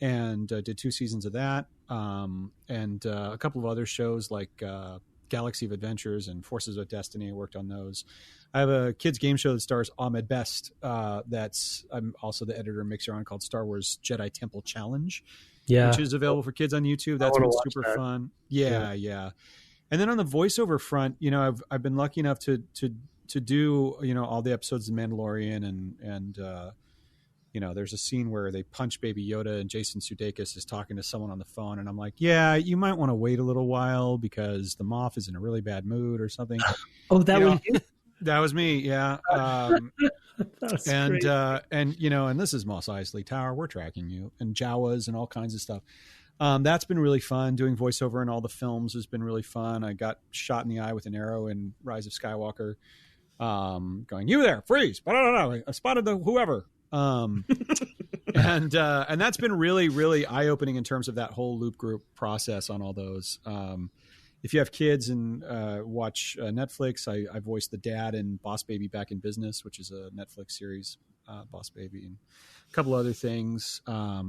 Speaker 4: and did 2 seasons of that, and a couple of other shows like Galaxy of Adventures and Forces of Destiny. I worked on those. I have a kids game show that stars Ahmed Best. I'm also the editor and mixer on, called Star Wars Jedi Temple Challenge, which is available for kids on YouTube. That's been super fun. Yeah. And then on the voiceover front, I've been lucky enough to do all the episodes of The Mandalorian, and there's a scene where they punch Baby Yoda, and Jason Sudeikis is talking to someone on the phone, and I'm like, yeah, you might want to wait a little while because the Moff is in a really bad mood or something.
Speaker 2: Oh, that was you?
Speaker 4: That was me, yeah. And this is Mos Eisley Tower. We're tracking you, and Jawas and all kinds of stuff. That's been really fun. Doing voiceover in all the films has been really fun. I got shot in the eye with an arrow in Rise of Skywalker. Going, you there, freeze! I spotted the whoever. And that's been really, really eye-opening in terms of that whole loop group process on all those. If you have kids and watch Netflix, I voiced the dad in Boss Baby Back in Business, which is a Netflix series, Boss Baby, and a couple other things. I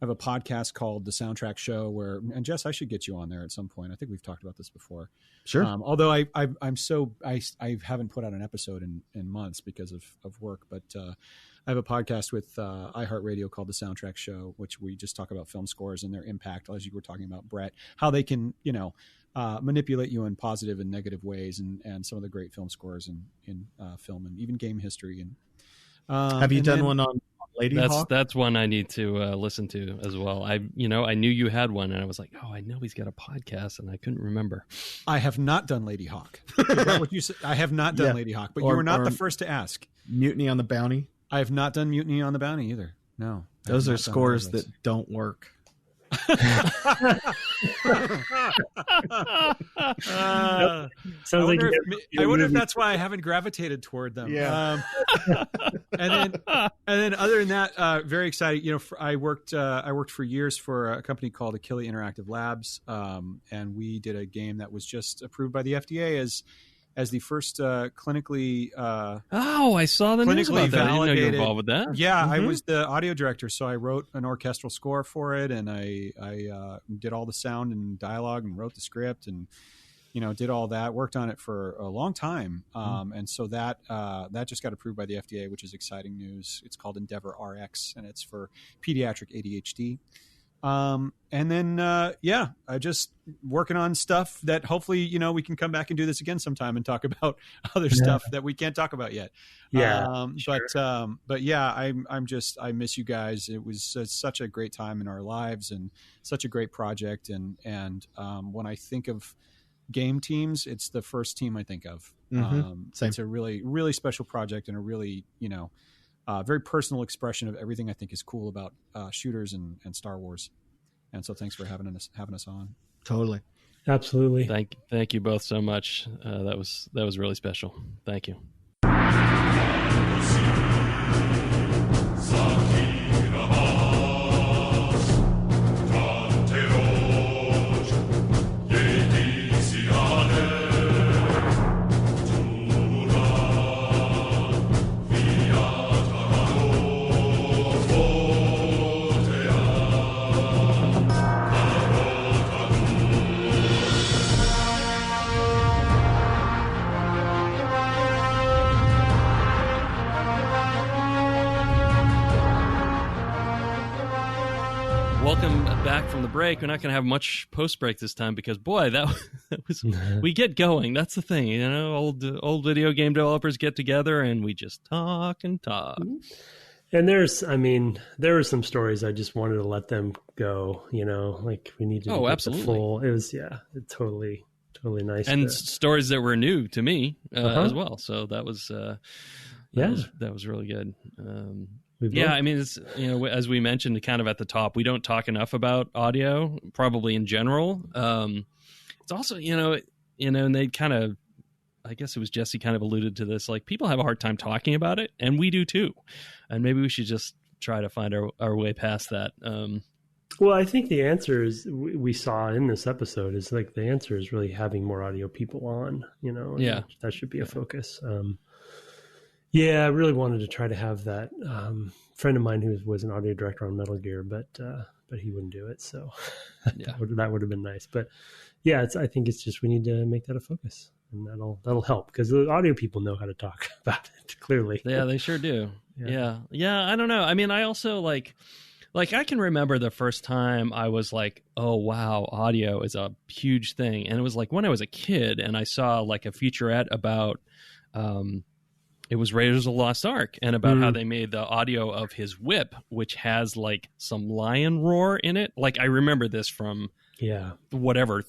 Speaker 4: have a podcast called The Soundtrack Show and Jess, I should get you on there at some point. I think we've talked about this before.
Speaker 3: Sure.
Speaker 4: Although I haven't put out an episode in months because of work, but I have a podcast with iHeartRadio called The Soundtrack Show, which we just talk about film scores and their impact, as you were talking about, Brett, how they can, manipulate you in positive and negative ways, and some of the great film scores in film and even game history. And
Speaker 3: have you done one on Lady Hawk?
Speaker 1: That's one I need to listen to as well. I knew you had one, and I was like, oh, I know he's got a podcast, and I couldn't remember.
Speaker 4: I have not done Lady Hawk. Is that what you said? I have not done Lady Hawk, but you were not the first to ask.
Speaker 3: Mutiny on the Bounty?
Speaker 4: I have not done Mutiny on the Bounty either. No.
Speaker 3: Those are scores that don't work.
Speaker 4: I wonder if that's why I haven't gravitated toward them.
Speaker 3: Yeah.
Speaker 4: And then other than that, very excited. I worked for years for a company called Achille Interactive Labs, and we did a game that was just approved by the FDA as the first clinically
Speaker 1: I saw the news about that. I didn't know you were involved with that.
Speaker 4: Yeah, I was the audio director, so I wrote an orchestral score for it, and I did all the sound and dialogue and wrote the script, and did all that, worked on it for a long time. And so that just got approved by the FDA, which is exciting news. It's called Endeavor RX, and it's for pediatric ADHD. And then, I just working on stuff that hopefully, we can come back and do this again sometime and talk about other stuff that we can't talk about yet.
Speaker 2: Yeah.
Speaker 4: But yeah, I miss you guys. It was such a great time in our lives and such a great project. And when I think of game teams, it's the first team I think of. It's a really, really special project and a really, very personal expression of everything I think is cool about shooters and Star Wars. And so thanks for having us on.
Speaker 3: Totally.
Speaker 2: Absolutely.
Speaker 1: Thank you both so much. That was really special. Thank you. Welcome back from the break. We're not going to have much post-break this time because, boy, that was we get going. That's the thing, old video game developers get together and we just talk and talk.
Speaker 2: And there were some stories I just wanted to let them go, like we need to get
Speaker 1: absolutely.
Speaker 2: the full. It was, totally nice.
Speaker 1: And stories that were new to me as well. So that was, that was really good. It's, as we mentioned kind of at the top, we don't talk enough about audio, probably in general. It's also, and they kind of, I guess it was Jesse kind of alluded to this, like people have a hard time talking about it, and we do too. And maybe we should just try to find our way past that.
Speaker 2: Well, I think the answer is we saw in this episode is like the answer is really having more audio people on, that should be a focus. I really wanted to try to have that friend of mine who was an audio director on Metal Gear, but he wouldn't do it. So that would have been nice. But I think it's just we need to make that a focus, and that'll help because the audio people know how to talk about it clearly.
Speaker 1: Yeah, they sure do. Yeah. I don't know. I mean, I also like I can remember the first time I was like, oh wow, audio is a huge thing, and it was like when I was a kid and I saw like a featurette about. It was Raiders of the Lost Ark, and about how they made the audio of his whip, which has like some lion roar in it. Like I remember this from 30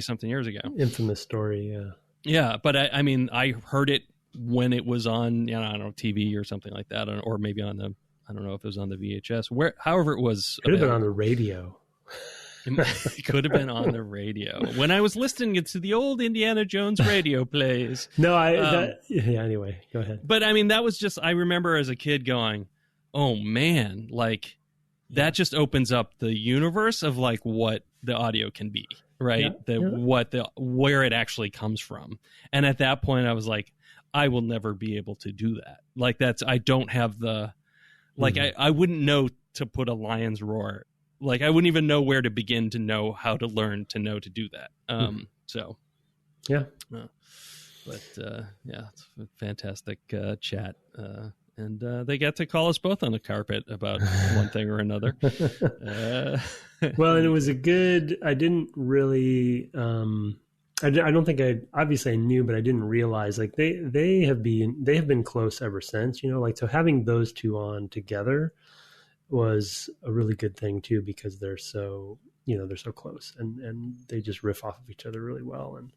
Speaker 1: something years ago.
Speaker 2: Infamous story.
Speaker 1: Yeah. But I heard it when it was on, TV or something like that, or maybe on I don't know if it was on the VHS, however it was.
Speaker 2: Could have been on the radio.
Speaker 1: It could have been on the radio when I was listening to the old Indiana Jones radio plays.
Speaker 2: No, anyway, go ahead.
Speaker 1: But that was just, I remember as a kid going, oh man, like that just opens up the universe of like what the audio can be, right? Where it actually comes from. And at that point I was like, I will never be able to do that. Like I don't have the, like I wouldn't know to put a lion's roar. Like I wouldn't even know where to begin to know how to learn to know to do that. So, it's a fantastic chat, and they got to call us both on the carpet about one thing or another.
Speaker 2: Well, and it was I didn't really. I don't think obviously I knew, but I didn't realize like they have been close ever since. So having those two on together was a really good thing too, because they're so close and they just riff off of each other really well, and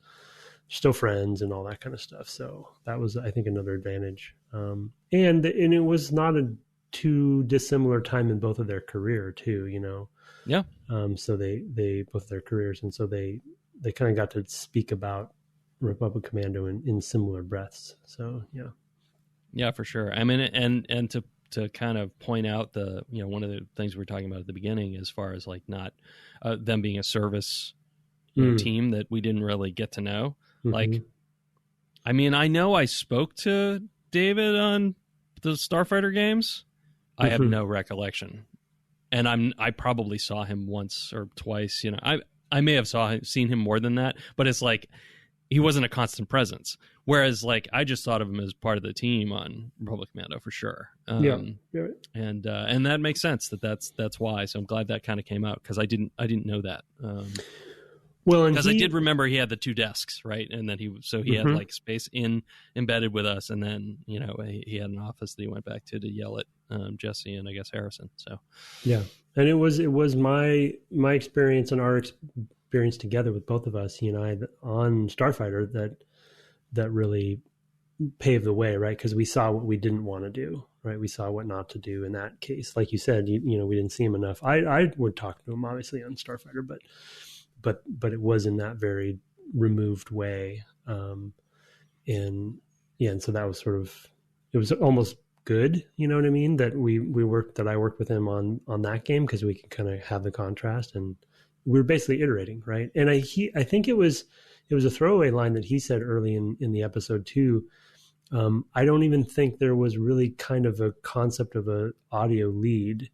Speaker 2: still friends and all that kind of stuff. So that was, I think, another advantage. And it was not a too dissimilar time in both of their career too,
Speaker 1: Yeah.
Speaker 2: So they both their careers. And so they kind of got to speak about Republic Commando in similar breaths. So, yeah.
Speaker 1: Yeah, for sure. I mean, and to kind of point out one of the things we were talking about at the beginning, as far as like not them being a service team that we didn't really get to know. Like, I mean, I know I spoke to David on the Starfighter games. I have no recollection, and I probably saw him once or twice. I may have seen him more than that, but it's like he wasn't a constant presence. Whereas like I just thought of him as part of the team on Republic Commando for sure. And that makes sense that's why. So I'm glad that kind of came out because I didn't know that. Well, because I did remember he had the 2 desks, right? And then he had like space embedded with us, and then he had an office that he went back to yell at Jesse and I guess Harrison. So
Speaker 2: yeah, and it was my experience and our experience together with both of us, he and I, on Starfighter that really paved the way, right? Because we saw what we didn't want to do, right? We saw what not to do in that case. Like you said, we didn't see him enough. I would talk to him obviously on Starfighter, but it was in that very removed way. And so that was it was almost good, you know what I mean? That I worked with him on that game because we could kind of have the contrast, and we were basically iterating, right? And I think it was a throwaway line that he said early in the episode too. I don't even think there was really kind of a concept of a audio lead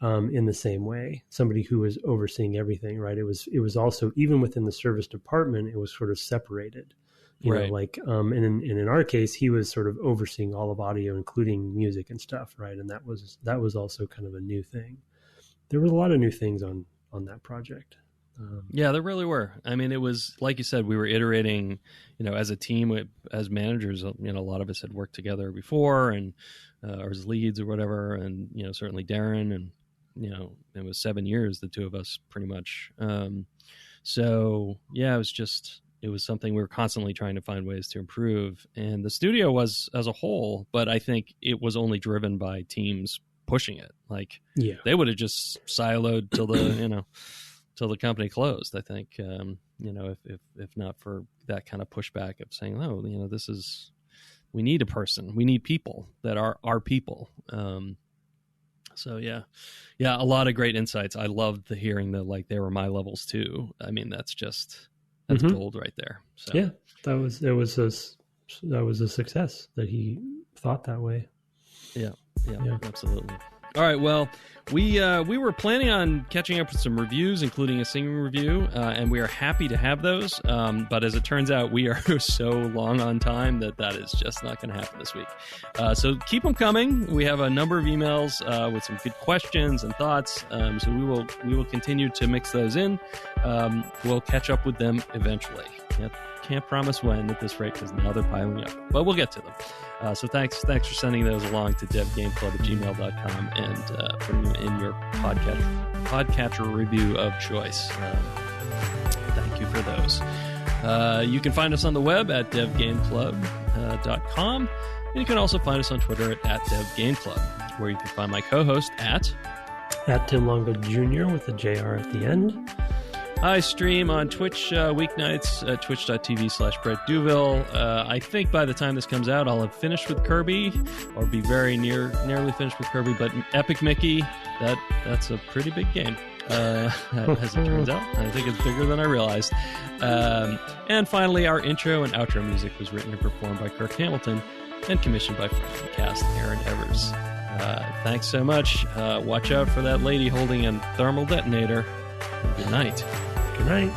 Speaker 2: in the same way, somebody who was overseeing everything, right? It was also, even within the service department, it was sort of separated, you know, like, and in our case, he was sort of overseeing all of audio, including music and stuff, right? And that was also kind of a new thing. There was a lot of new things on that project.
Speaker 1: Yeah, there really were. I mean, it was, like you said, we were iterating, as a team, as managers, a lot of us had worked together before and, or as leads or whatever. And, certainly Daron, and, it was 7 years, the two of us pretty much. So yeah, it was something we were constantly trying to find ways to improve. And the studio was as a whole, but I think it was only driven by teams pushing it. Like they would have just siloed till the, till the company closed, I think, if not for that kind of pushback of saying, we need a person, we need people that are our people. So yeah, a lot of great insights. I loved hearing that, they were my levels too. I mean, that's gold right there. So
Speaker 2: yeah, that was a success that he thought that way.
Speaker 1: Yeah, absolutely. All right, well, we were planning on catching up with some reviews, including a singing review, and we are happy to have those. But as it turns out, we are so long on time that is just not going to happen this week. So keep them coming. We have a number of emails with some good questions and thoughts. So we will continue to mix those in. We'll catch up with them eventually. Can't promise when at this rate because now they're piling up, but we'll get to them. So thanks for sending those along to devgameclub@gmail.com and putting them in your podcatcher review of choice. Thank you for those. You can find us on the web at devgameclub.com, and you can also find us on Twitter at devgameclub, where you can find my co-host at
Speaker 2: Tim Longo Jr. with a JR at the end.
Speaker 1: I stream on Twitch weeknights at twitch.tv/Brett Duville. I think by the time this comes out, I'll have finished with Kirby, or be very nearly finished with Kirby. But Epic Mickey, that's a pretty big game, as it turns out. I think it's bigger than I realized. And finally, our intro and outro music was written and performed by Kirk Hamilton and commissioned by friend of the cast, Aaron Evers. Thanks so much. Watch out for that lady holding a thermal detonator. Good night.
Speaker 2: Good night.